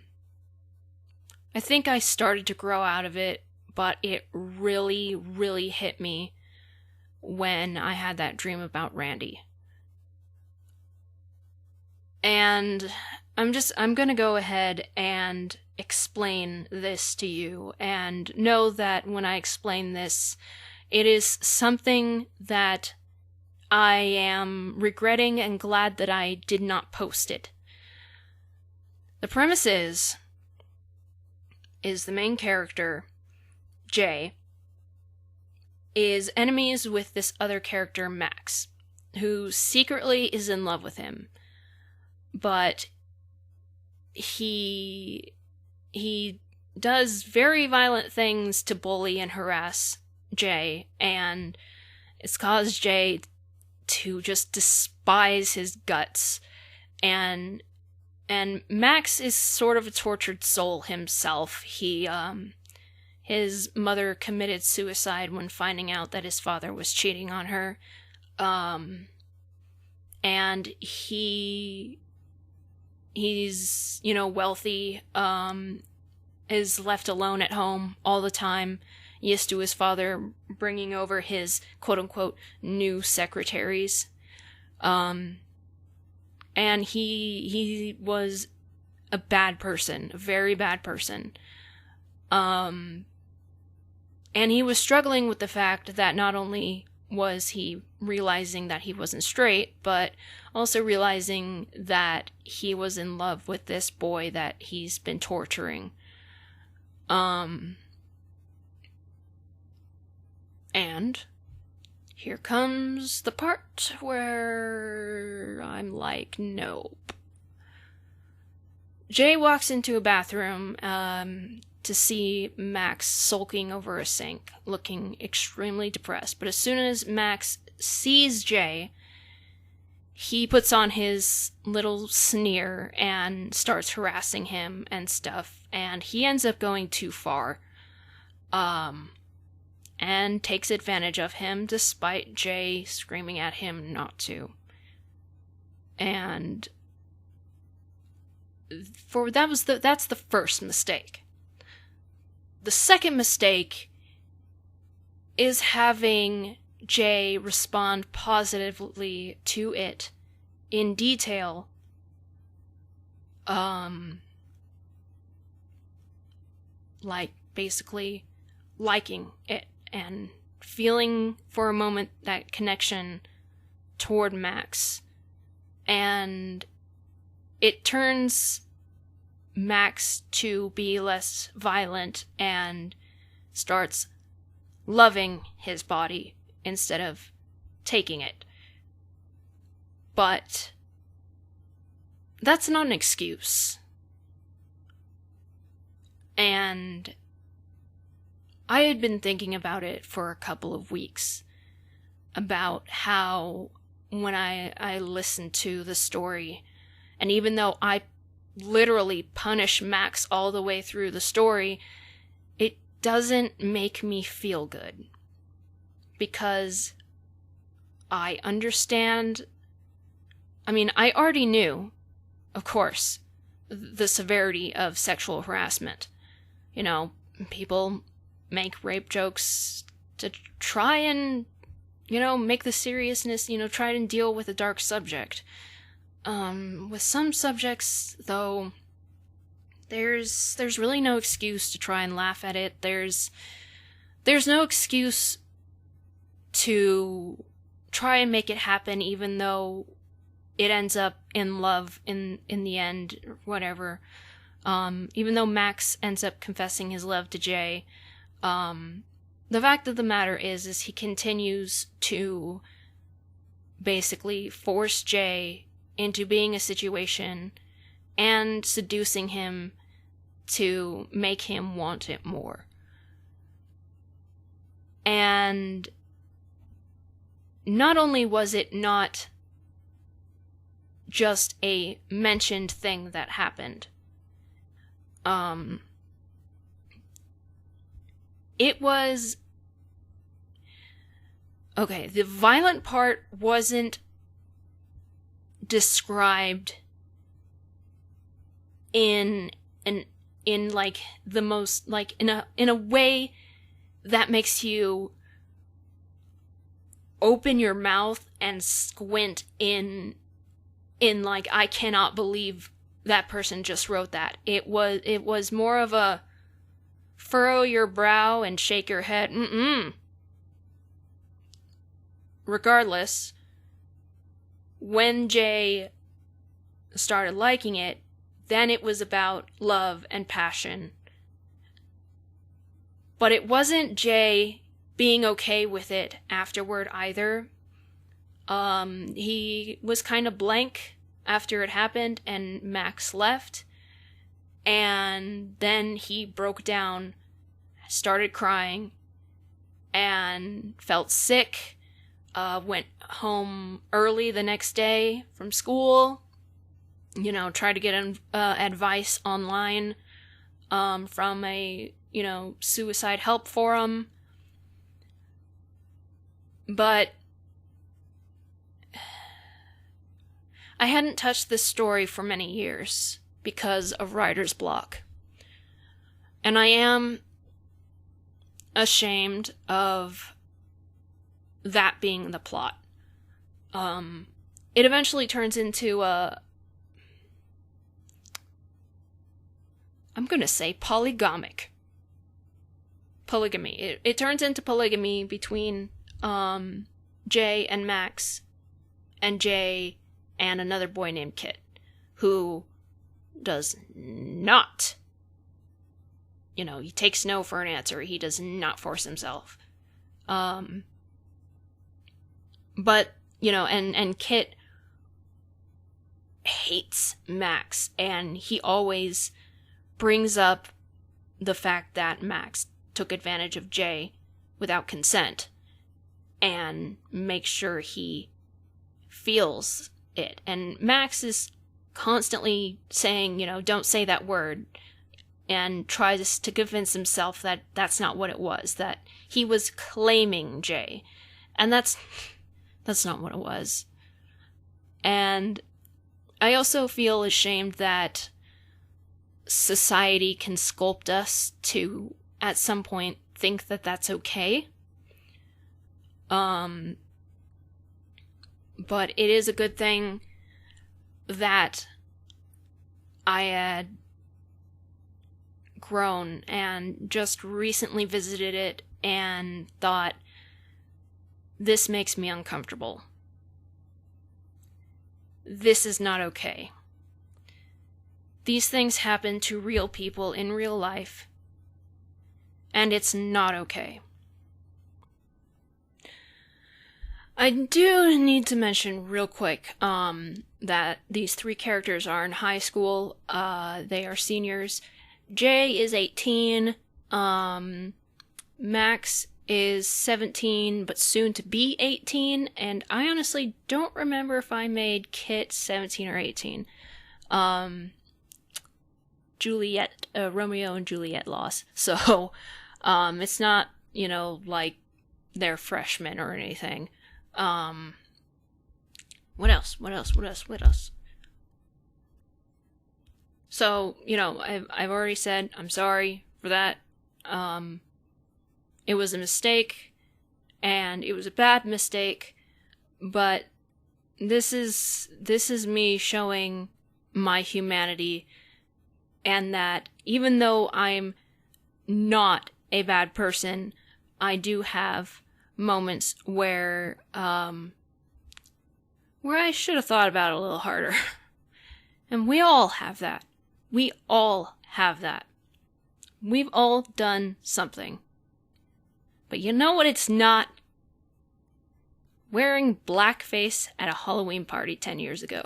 think I started to grow out of it, but it really, really hit me when I had that dream about Randy. And I'm gonna go ahead and explain this to you, and know that when I explain this, it is something that I am regretting and glad that I did not post it. The premise is the main character, Jay, is enemies with this other character, Max, who secretly is in love with him. But he does very violent things to bully and harass Jay, and it's caused Jay to just despise his guts. And Max is sort of a tortured soul himself. His mother committed suicide when finding out that his father was cheating on her. And he's, wealthy, is left alone at home all the time, used to his father bringing over his quote-unquote new secretaries. And he was a bad person, a very bad person. And he was struggling with the fact that not only was he realizing that he wasn't straight, but also realizing that he was in love with this boy that he's been torturing. And here comes the part where I'm like, nope. Jay walks into a bathroom to see Max sulking over a sink, looking extremely depressed. But as soon as Max sees Jay, he puts on his little sneer and starts harassing him and stuff. And he ends up going too far. And takes advantage of him despite Jay screaming at him not to. And that's the first mistake. The second mistake is having Jay respond positively to it in detail. Like basically liking it and feeling for a moment that connection toward Max. And it turns Max to be less violent and starts loving his body instead of taking it. But that's not an excuse. And I had been thinking about it for a couple of weeks, about how when I listened to the story, and even though I literally punish Max all the way through the story, it doesn't make me feel good. Because I understand, I already knew, of course, the severity of sexual harassment. People make rape jokes to try and, make the seriousness, try and deal with a dark subject. With some subjects, though, there's really no excuse to try and laugh at it. There's no excuse to try and make it happen, even though it ends up in love in the end, or whatever. Even though Max ends up confessing his love to Jay, the fact of the matter is he continues to basically force Jay into being a situation and seducing him to make him want it more. And not only was it not just a mentioned thing that happened, it was... Okay, the violent part wasn't described in like the most, like in a way that makes you open your mouth and squint in like, I cannot believe that person just wrote that. It was more of a furrow your brow and shake your head. Regardless, when Jay started liking it, then it was about love and passion. But it wasn't Jay being okay with it afterward either. He was kind of blank after it happened and Max left. And then he broke down, started crying, and felt sick. Went home early the next day from school, tried to get advice online from a, suicide help forum. But I hadn't touched this story for many years because of writer's block. And I am ashamed of that being the plot. It eventually turns into I'm gonna say polygamy. It turns into polygamy between Jay and Max, and Jay and another boy named Kit, who does not, he takes no for an answer. He does not force himself. But, and Kit hates Max, and he always brings up the fact that Max took advantage of Jay without consent, and makes sure he feels it. And Max is constantly saying, don't say that word, and tries to convince himself that that's not what it was, that he was claiming Jay. And that's not what it was. And I also feel ashamed that society can sculpt us to, at some point, think that that's okay. But it is a good thing that I had grown and just recently visited it and thought, this makes me uncomfortable. This is not okay. These things happen to real people in real life, and it's not okay. I do need to mention real quick that these three characters are in high school. They are seniors. Jay is 18. Max is 17, but soon to be 18. And I honestly don't remember if I made Kit 17 or 18. Juliet, Romeo and Juliet loss. So, it's not, like they're freshmen or anything. What else? So, I've already said I'm sorry for that. It was a mistake, and it was a bad mistake, but this is me showing my humanity, and that even though I'm not a bad person, I do have moments where I should have thought about it a little harder. And we all have that. We all have that. We've all done something. But you know what it's not? Wearing blackface at a Halloween party 10 years ago.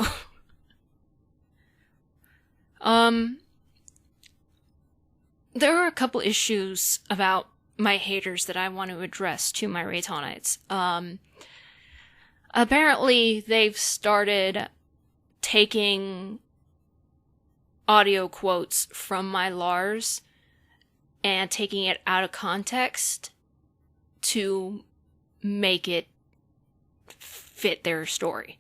There are a couple issues about my haters that I want to address to my Reitannites. Apparently they've started taking audio quotes from my LARs and taking it out of context to make it fit their story.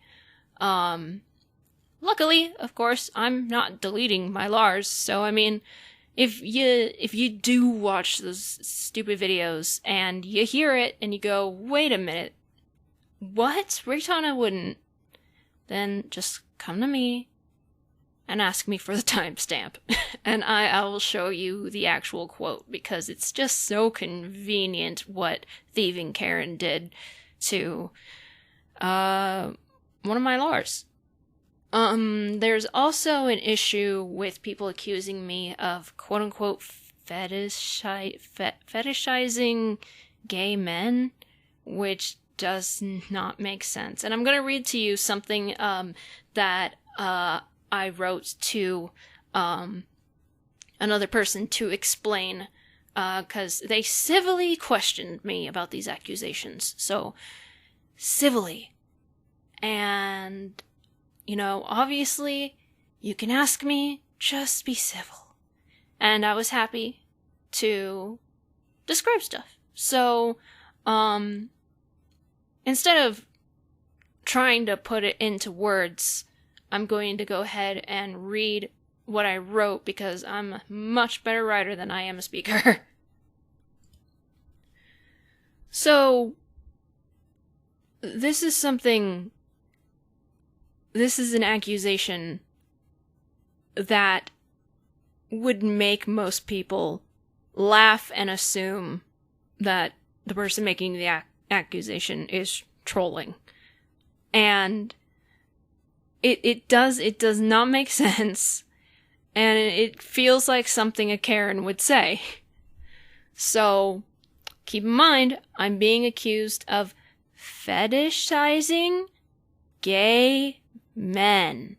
Luckily, of course, I'm not deleting my LARs, so I mean, if you do watch those stupid videos and you hear it and you go, wait a minute, what? Reitanna wouldn't. Then just come to me and ask me for the timestamp. And I will show you the actual quote, because it's just so convenient what Thieving Karen did to one of my LARs. There's also an issue with people accusing me of quote-unquote fetishizing gay men, which does not make sense. And I'm going to read to you something that I wrote to another person to explain, because they civilly questioned me about these accusations. So, civilly. And obviously, you can ask me, just be civil. And I was happy to describe stuff. So, instead of trying to put it into words, I'm going to go ahead and read what I wrote, because I'm a much better writer than I am a speaker. So, this is an accusation that would make most people laugh and assume that the person making the accusation is trolling. And it does not make sense. And it feels like something a Karen would say. So, keep in mind, I'm being accused of fetishizing gay men.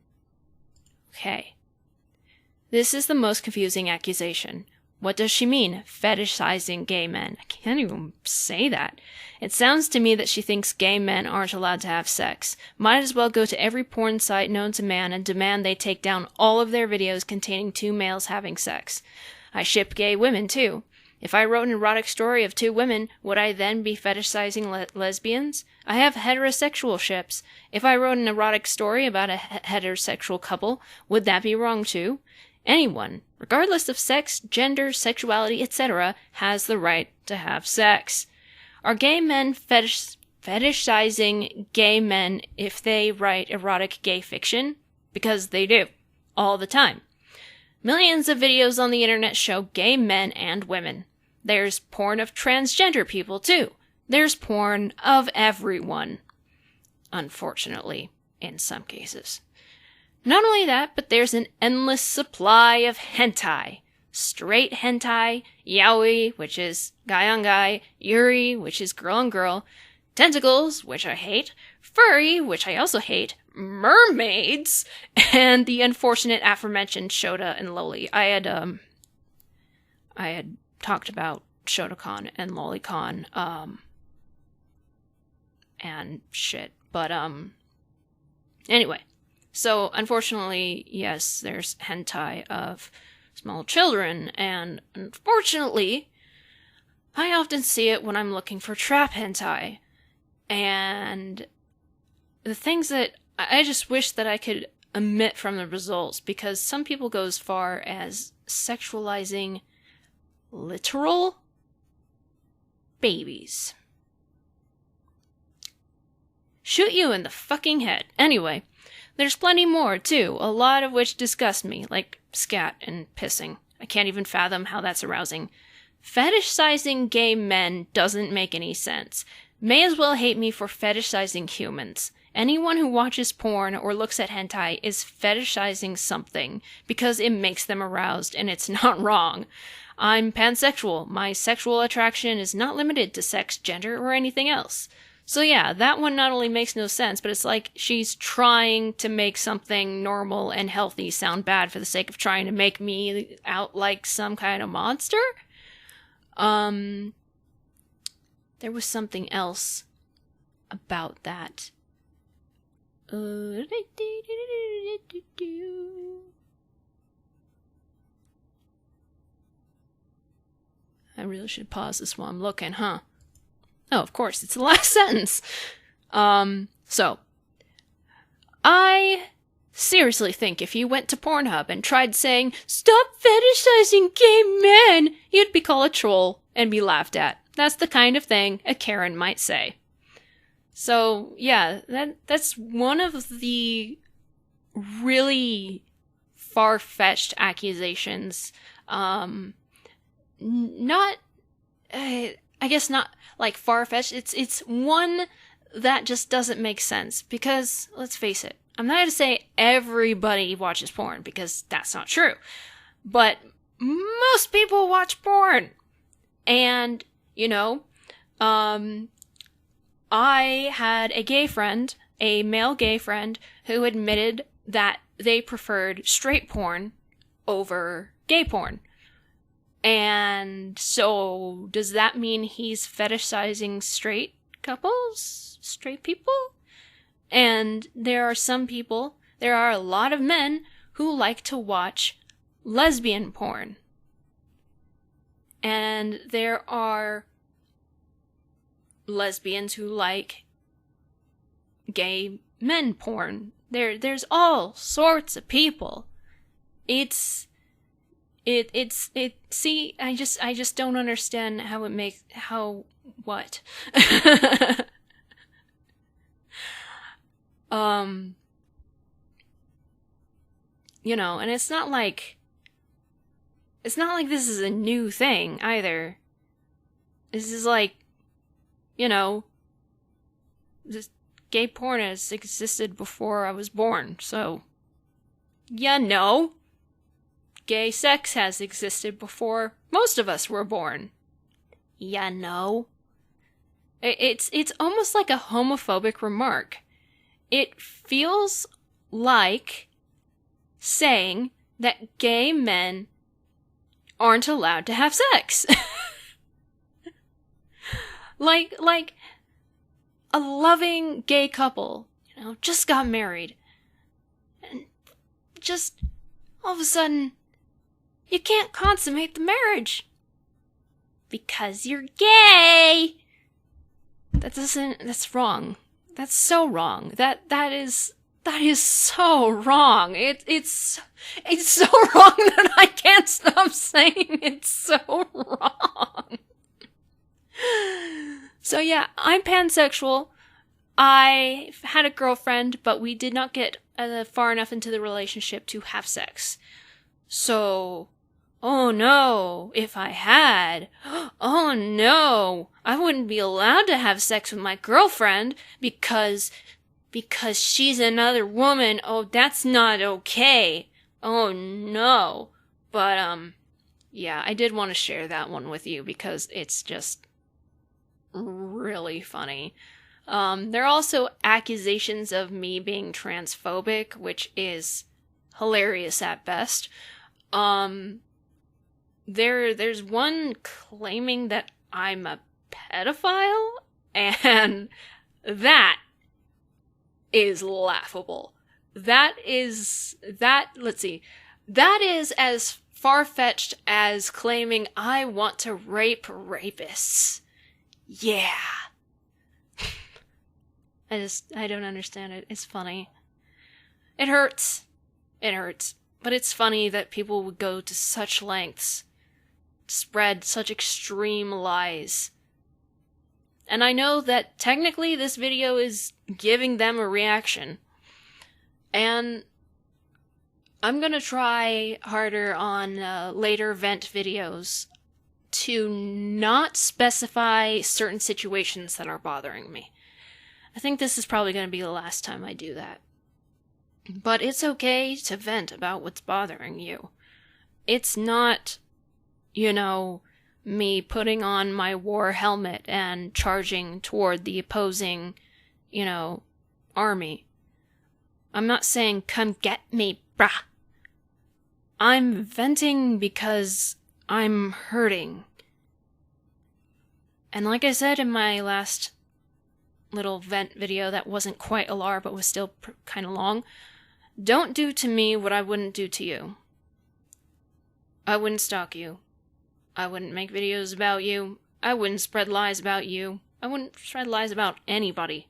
Okay. This is the most confusing accusation. What does she mean, fetishizing gay men? I can't even say that. It sounds to me that she thinks gay men aren't allowed to have sex. Might as well go to every porn site known to man and demand they take down all of their videos containing two males having sex. I ship gay women, too. If I wrote an erotic story of two women, would I then be fetishizing lesbians? I have heterosexual ships. If I wrote an erotic story about a heterosexual couple, would that be wrong, too? Anyone, regardless of sex, gender, sexuality, etc., has the right to have sex. Are gay men fetishizing gay men if they write erotic gay fiction? Because they do. All the time. Millions of videos on the internet show gay men and women. There's porn of transgender people, too. There's porn of everyone. Unfortunately, in some cases. Not only that, but there's an endless supply of hentai. Straight hentai, yaoi, which is guy on guy, yuri, which is girl on girl, tentacles, which I hate, furry, which I also hate, mermaids, and the unfortunate aforementioned Shota and Loli. I had talked about Shotacon and Lolicon, and shit. But, anyway. So, unfortunately, yes, there's hentai of small children, and unfortunately, I often see it when I'm looking for trap hentai. And the things that I just wish that I could omit from the results, because some people go as far as sexualizing literal babies. Shoot you in the fucking head. Anyway. There's plenty more, too, a lot of which disgust me, like scat and pissing. I can't even fathom how that's arousing. Fetishizing gay men doesn't make any sense. May as well hate me for fetishizing humans. Anyone who watches porn or looks at hentai is fetishizing something, because it makes them aroused, and it's not wrong. I'm pansexual. My sexual attraction is not limited to sex, gender, or anything else. So yeah, that one not only makes no sense, but it's like she's trying to make something normal and healthy sound bad for the sake of trying to make me out like some kind of monster? There was something else about that. I really should pause this while I'm looking, huh? Oh, of course, it's the last sentence. So, I seriously think if you went to Pornhub and tried saying, "Stop fetishizing gay men," you'd be called a troll and be laughed at. That's the kind of thing a Karen might say. So, yeah, that's one of the really far-fetched accusations. I guess not like far-fetched. It's one that just doesn't make sense. Because, let's face it, I'm not going to say everybody watches porn, because that's not true. But most people watch porn. And, you know, I had a gay friend, a male gay friend, who admitted that they preferred straight porn over gay porn. And so, does that mean he's fetishizing straight couples? Straight people? And there are a lot of men who like to watch lesbian porn. And there are lesbians who like gay men porn. There's all sorts of people. See, I just don't understand what? You know, and it's not like this is a new thing either. This is like, you know, This gay porn has existed before I was born, so... Yeah, no. Gay sex has existed before most of us were born. Yeah, no. It's almost like a homophobic remark. It feels like saying that gay men aren't allowed to have sex. like a loving gay couple, just got married. And just all of a sudden, you can't consummate the marriage. Because you're gay! That's wrong. That's so wrong. That is so wrong. It's so wrong that I can't stop saying it's so wrong. So yeah, I'm pansexual. I had a girlfriend, but we did not get far enough into the relationship to have sex. So, oh no, if I had, oh no, I wouldn't be allowed to have sex with my girlfriend because she's another woman. Oh, that's not okay. Oh no. But, yeah, I did want to share that one with you because it's just really funny. There are also accusations of me being transphobic, which is hilarious at best. There's one claiming that I'm a pedophile, and that is laughable. That is as far-fetched as claiming I want to rape rapists. Yeah. I don't understand it. It's funny. It hurts. But it's funny that people would go to such lengths to spread such extreme lies. And I know that technically this video is giving them a reaction. And I'm gonna try harder on later vent videos to not specify certain situations that are bothering me. I think this is probably going to be the last time I do that. But it's okay to vent about what's bothering you. It's not, me putting on my war helmet and charging toward the opposing, army. I'm not saying, come get me, brah. I'm venting because I'm hurting. And like I said in my last little vent video that wasn't quite a LAR but was still kind of long, don't do to me what I wouldn't do to you. I wouldn't stalk you. I wouldn't make videos about you. I wouldn't spread lies about you. I wouldn't spread lies about anybody.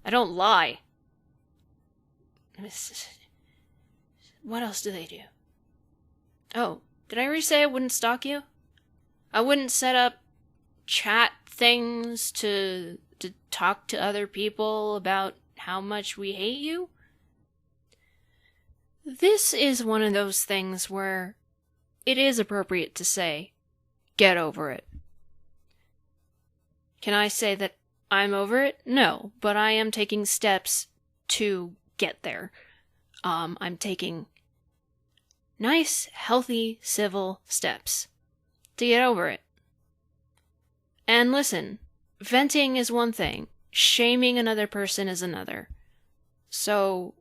I don't lie. What else do they do? Oh, did I already say I wouldn't stalk you? I wouldn't set up chat things to talk to other people about how much we hate you? This is one of those things where it is appropriate to say, get over it. Can I say that I'm over it? No, but I am taking steps to get there. I'm taking nice, healthy, civil steps to get over it. And listen, venting is one thing. Shaming another person is another. So,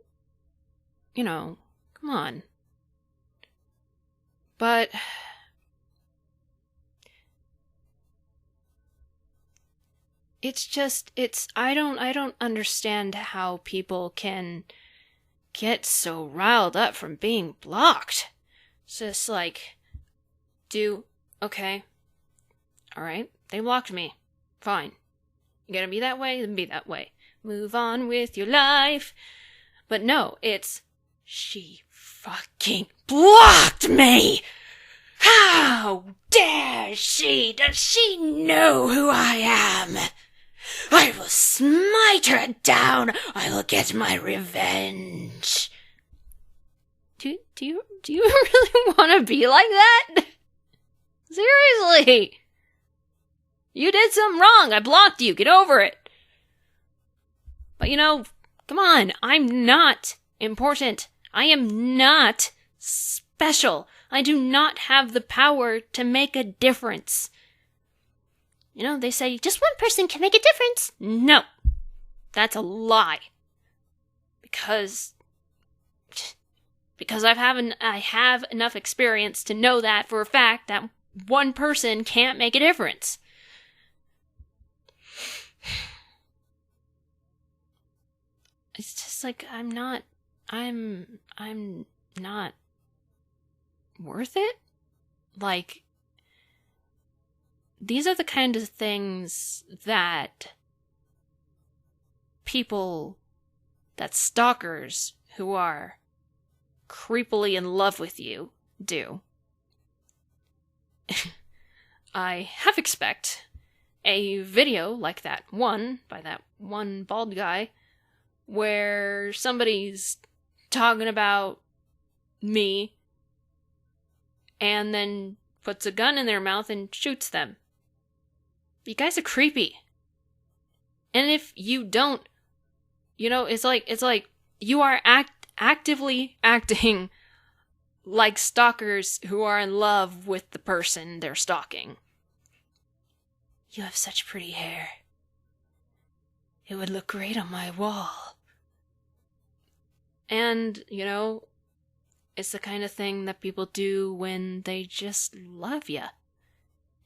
come on. But I don't understand how people can get so riled up from being blocked. It's just like, okay, alright, they blocked me. Fine. You gotta be that way, then be that way. Move on with your life. But no, it's, she fucking blocked me! How dare she? Does she know who I am? I will smite her down. I will get my revenge. Do you really want to be like that? Seriously. You did something wrong. I blocked you. Get over it. But come on, I'm not important. I am not special. I do not have the power to make a difference. They say just one person can make a difference. No, that's a lie. Because I have enough experience to know that for a fact that one person can't make a difference. It's just like I'm not worth it. Like, these are the kind of things that stalkers who are creepily in love with you do. I half expect a video like that one, by that one bald guy, where somebody's talking about me and then puts a gun in their mouth and shoots them. You guys are creepy. And if you don't, it's like you are actively acting like stalkers who are in love with the person they're stalking. You have such pretty hair. It would look great on my wall. And, it's the kind of thing that people do when they just love you.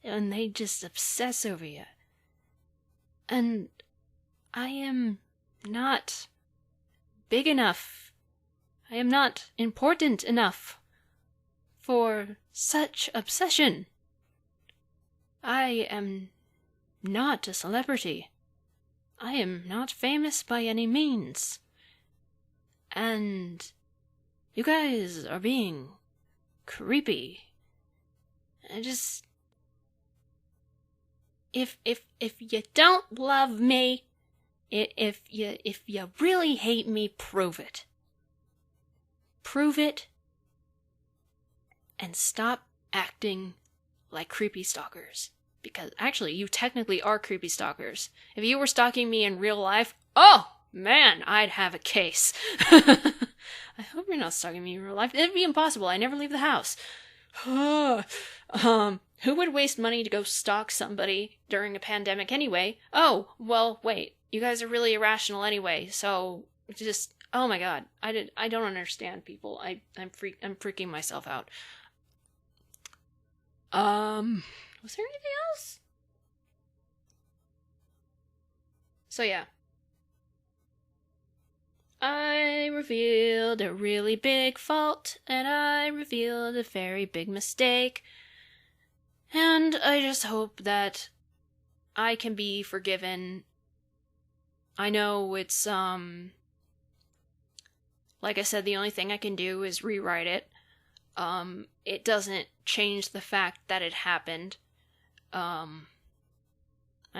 And they just obsess over you. And I am not big enough. I am not important enough for such obsession. I am not a celebrity. I am not famous by any means. And you guys are being creepy. I just... If you don't love me, if you really hate me, prove it. Prove it. And stop acting like creepy stalkers. Because actually, you technically are creepy stalkers. If you were stalking me in real life, oh man, I'd have a case. I hope you're not stalking me in real life. It'd be impossible. I never leave the house. Who would waste money to go stalk somebody during a pandemic anyway? Oh, well, wait. You guys are really irrational anyway, so just, oh my god. I don't understand people. I'm freaking myself out. Was there anything else? So yeah. I revealed a really big fault, and I revealed a very big mistake. And I just hope that I can be forgiven. I know it's, like I said, the only thing I can do is rewrite it. It doesn't change the fact that it happened. I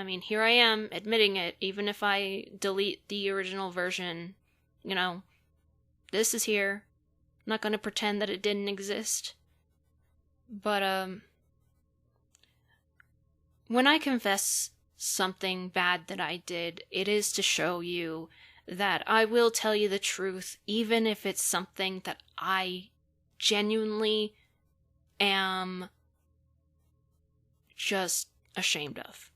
mean, here I am admitting it, even if I delete the original version, this is here. I'm not gonna pretend that it didn't exist. But, when I confess something bad that I did, it is to show you that I will tell you the truth, even if it's something that I genuinely am just ashamed of.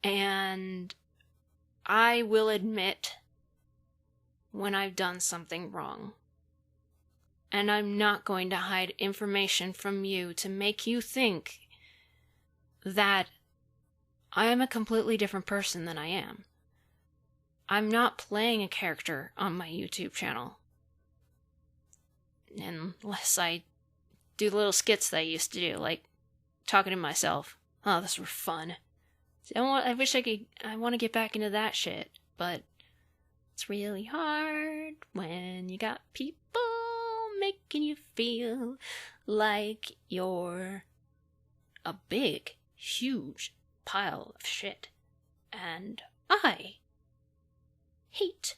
And I will admit when I've done something wrong. And I'm not going to hide information from you to make you think that I am a completely different person than I am. I'm not playing a character on my YouTube channel. Unless I do little skits that I used to do, like talking to myself. Oh, those were fun. I wish I could. I want to get back into that shit, but it's really hard when you got people making you feel like you're a big, huge pile of shit. And I hate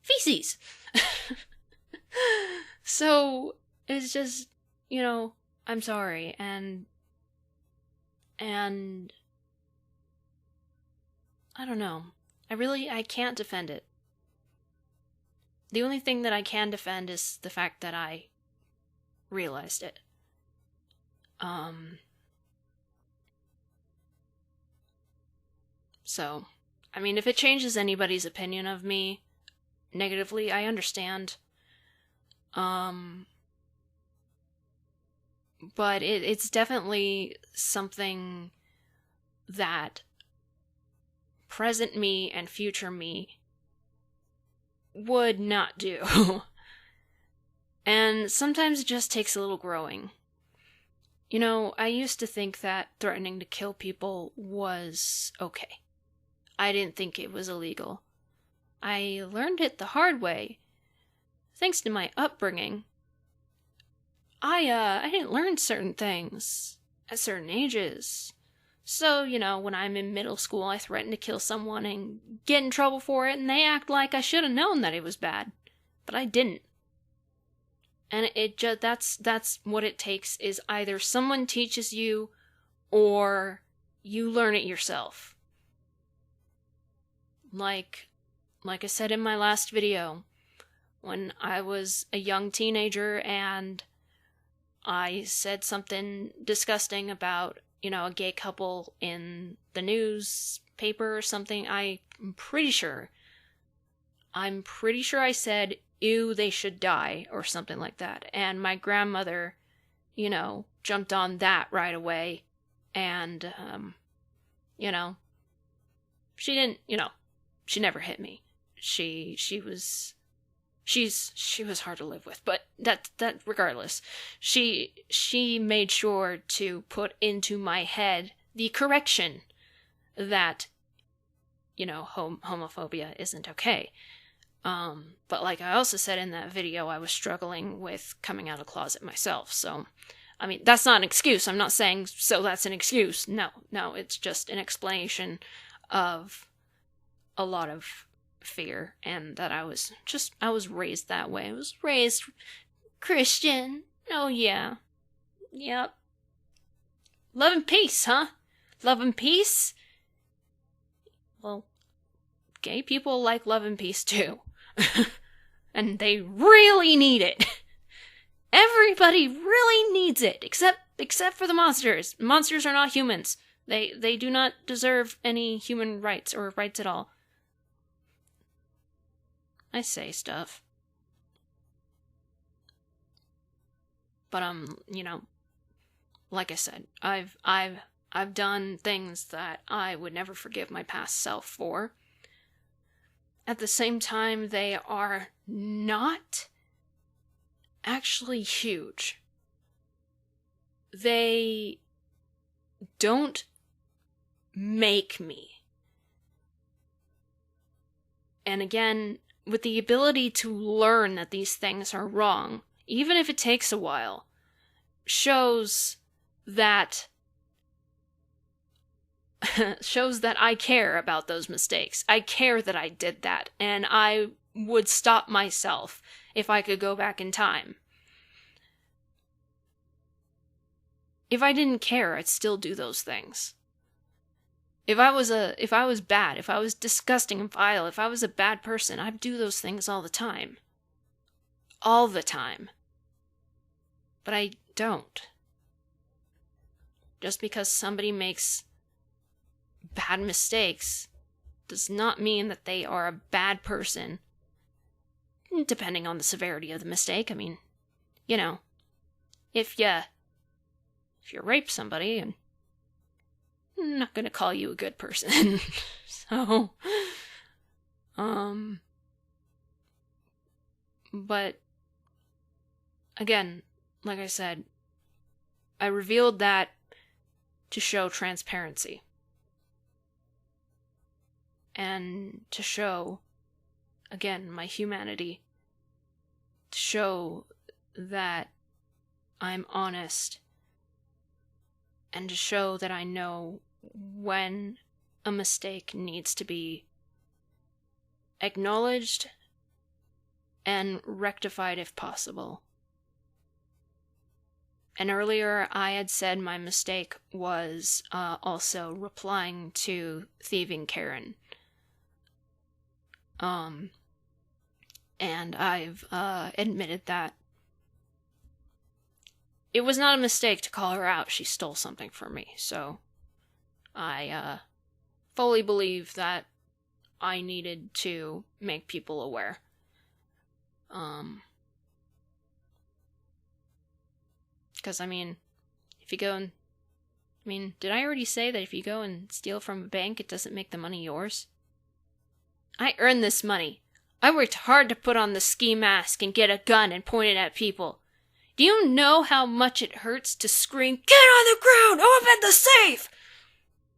feces. So it's just, I'm sorry, and I don't know. I can't defend it. The only thing that I can defend is the fact that I realized it. So, I mean, if it changes anybody's opinion of me negatively, I understand. But it's definitely something that present me and future me would not do. And sometimes it just takes a little growing. You know, I used to think that threatening to kill people was okay. I didn't think it was illegal. I learned it the hard way. Thanks to my upbringing, I didn't learn certain things at certain ages. So, you know, when I'm in middle school, I threaten to kill someone and get in trouble for it, and they act like I should have known that it was bad. But I didn't. And that's what it takes, is either someone teaches you or you learn it yourself. Like I said in my last video, when I was a young teenager and I said something disgusting about, you know, a gay couple in the newspaper or something, I'm pretty sure I said, ew, they should die, or something like that. And my grandmother, you know, jumped on that right away. And, you know, she didn't, you know, she never hit me. She was hard to live with, but that regardless, she made sure to put into my head the correction that, you know, homophobia isn't okay. But like I also said in that video, I was struggling with coming out of the closet myself. So, I mean, that's not an excuse. I'm not saying, so that's an excuse. No, it's just an explanation of a lot of fear, and that I was raised that way. I was raised Christian. Oh yeah. Yep. Love and peace, huh? Love and peace? Well, gay people like love and peace too. And they really need it. Everybody really needs it, except for the monsters. Monsters are not humans. They do not deserve any human rights or rights at all. I say stuff. But you know, like I said, I've done things that I would never forgive my past self for. At the same time, they are not actually huge. They don't make me. And again, with the ability to learn that these things are wrong, even if it takes a while, shows that I care about those mistakes. I care that I did that, and I would stop myself if I could go back in time. If I didn't care, I'd still do those things. If I was bad, if I was disgusting and vile, if I was a bad person, I'd do those things all the time. All the time. But I don't. Just because somebody makes bad mistakes does not mean that they are a bad person. Depending on the severity of the mistake. I mean, you know, if you rape somebody, and I'm not gonna call you a good person. So, but again, like I said, I revealed that to show transparency. And to show, again, my humanity. To show that I'm honest. And to show that I know when a mistake needs to be acknowledged and rectified if possible. And earlier I had said my mistake was also replying to Thieving Karen. And I've admitted that it was not a mistake to call her out. She stole something from me. So I fully believe that I needed to make people aware. Because, I mean, if you go and... I mean, did I already say that if you go and steal from a bank, it doesn't make the money yours? I earned this money. I worked hard to put on the ski mask and get a gun and point it at people. Do you know how much it hurts to scream, "Get on the ground! Open the safe!"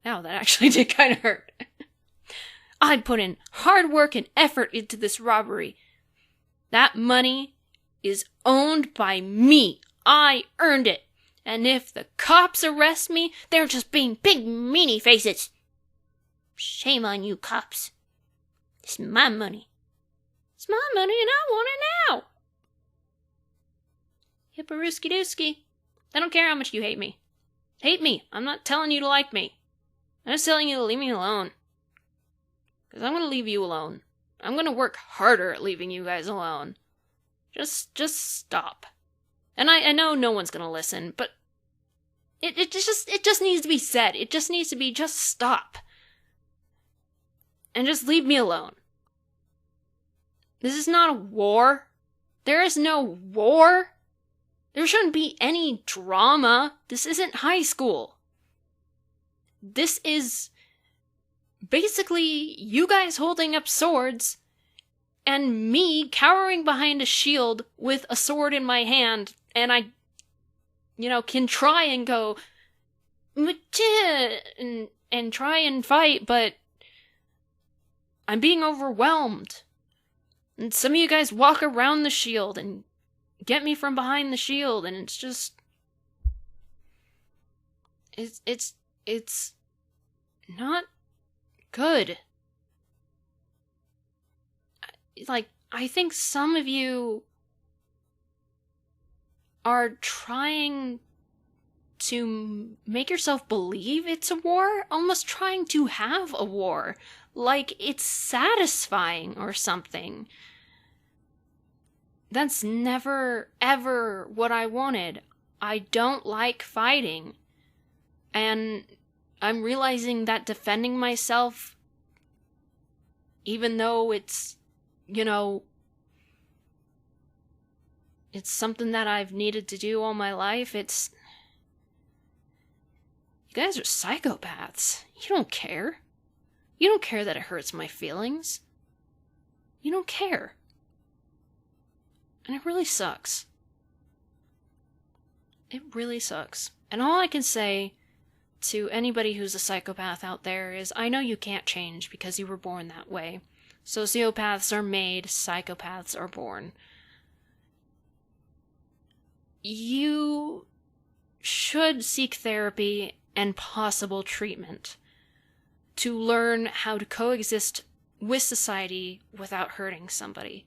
Now that actually did kind of hurt. I put in hard work and effort into this robbery. That money is owned by me. I earned it. And if the cops arrest me, they're just being big meanie faces. Shame on you, cops. It's my money. It's my money and I want it now. Hipperooski dooski. I don't care how much you hate me. Hate me. I'm not telling you to like me. I'm just telling you to leave me alone. Because I'm going to leave you alone. I'm going to work harder at leaving you guys alone. Just stop. And I know no one's going to listen, but it just needs to be said. It just needs to be, just stop. And just leave me alone. This is not a war. There is no war. There shouldn't be any drama. This isn't high school. This is basically you guys holding up swords and me cowering behind a shield with a sword in my hand, and I, can try and go and try and fight, but I'm being overwhelmed. And some of you guys walk around the shield and get me from behind the shield, and it's just... It's not good. I think some of you are trying to make yourself believe it's a war, almost trying to have a war, like it's satisfying or something. That's never, ever what I wanted. I don't like fighting. And I'm realizing that defending myself, even though it's, it's something that I've needed to do all my life, you guys are psychopaths. You don't care. You don't care that it hurts my feelings. You don't care. And it really sucks. It really sucks. And all I can say to anybody who's a psychopath out there is, I know you can't change because you were born that way. Sociopaths are made, psychopaths are born. You should seek therapy and possible treatment to learn how to coexist with society without hurting somebody.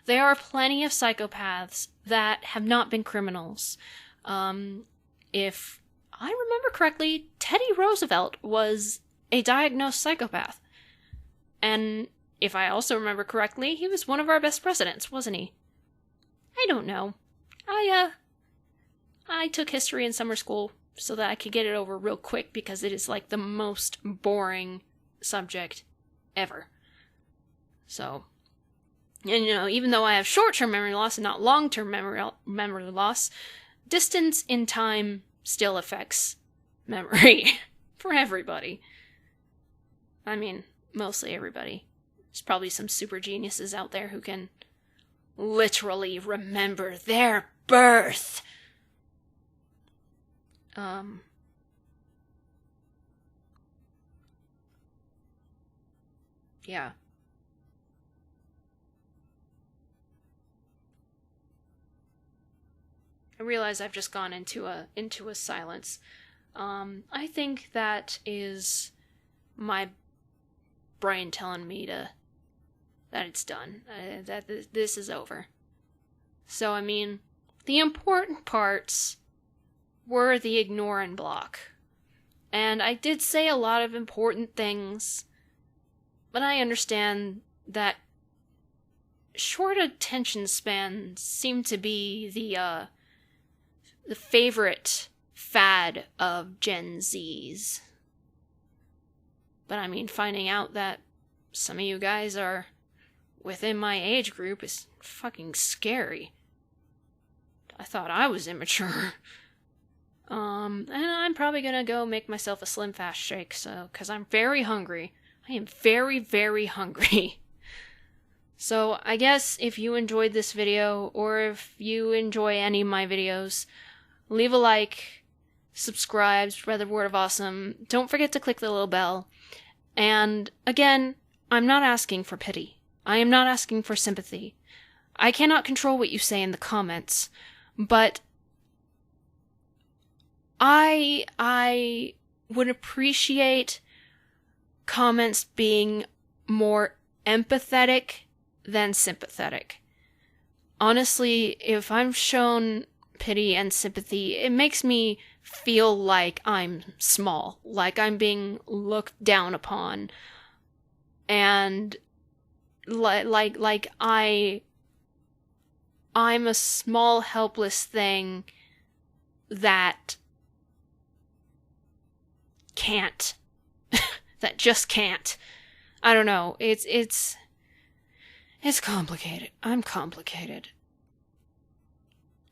There are plenty of psychopaths that have not been criminals. If I remember correctly, Teddy Roosevelt was a diagnosed psychopath. And if I also remember correctly, he was one of our best presidents, wasn't he? I don't know. I took history in summer school so that I could get it over real quick because it is like the most boring subject ever. So, and even though I have short-term memory loss and not long-term memory loss, distance in time still affects memory for everybody. I mean, mostly everybody. There's probably some super geniuses out there who can literally remember their birth. Yeah. I realize I've just gone into a silence. I think that is my brain telling me that it's done, that this is over. So, I mean, the important parts were the ignoring block. And I did say a lot of important things, but I understand that short attention spans seem to be the favorite fad of Gen Zs. But I mean, finding out that some of you guys are within my age group is fucking scary. I thought I was immature. And I'm probably gonna go make myself a Slim Fast Shake, cause I'm very hungry. I am very, very hungry. So I guess if you enjoyed this video, or if you enjoy any of my videos, leave a like, subscribe, spread the word of awesome. Don't forget to click the little bell. And again, I'm not asking for pity. I am not asking for sympathy. I cannot control what you say in the comments, but I would appreciate comments being more empathetic than sympathetic. Honestly, if I'm shown pity and sympathy, it makes me feel like I'm small, like I'm being looked down upon, and like I'm a small helpless thing that can't. That just can't. I don't know. It's complicated. I'm complicated.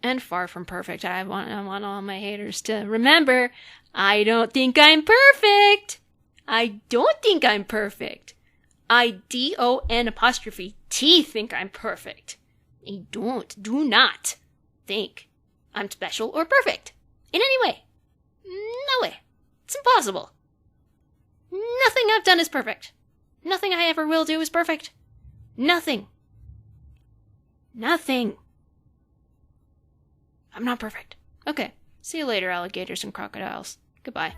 And far from perfect. I want all my haters to remember, I don't think I'm perfect. I don't think I'm perfect. I DON' think I'm perfect. I do not think I'm special or perfect. In any way. No way. It's impossible. Nothing I've done is perfect. Nothing I ever will do is perfect. Nothing. Nothing. I'm not perfect. Okay. See you later, alligators and crocodiles. Goodbye.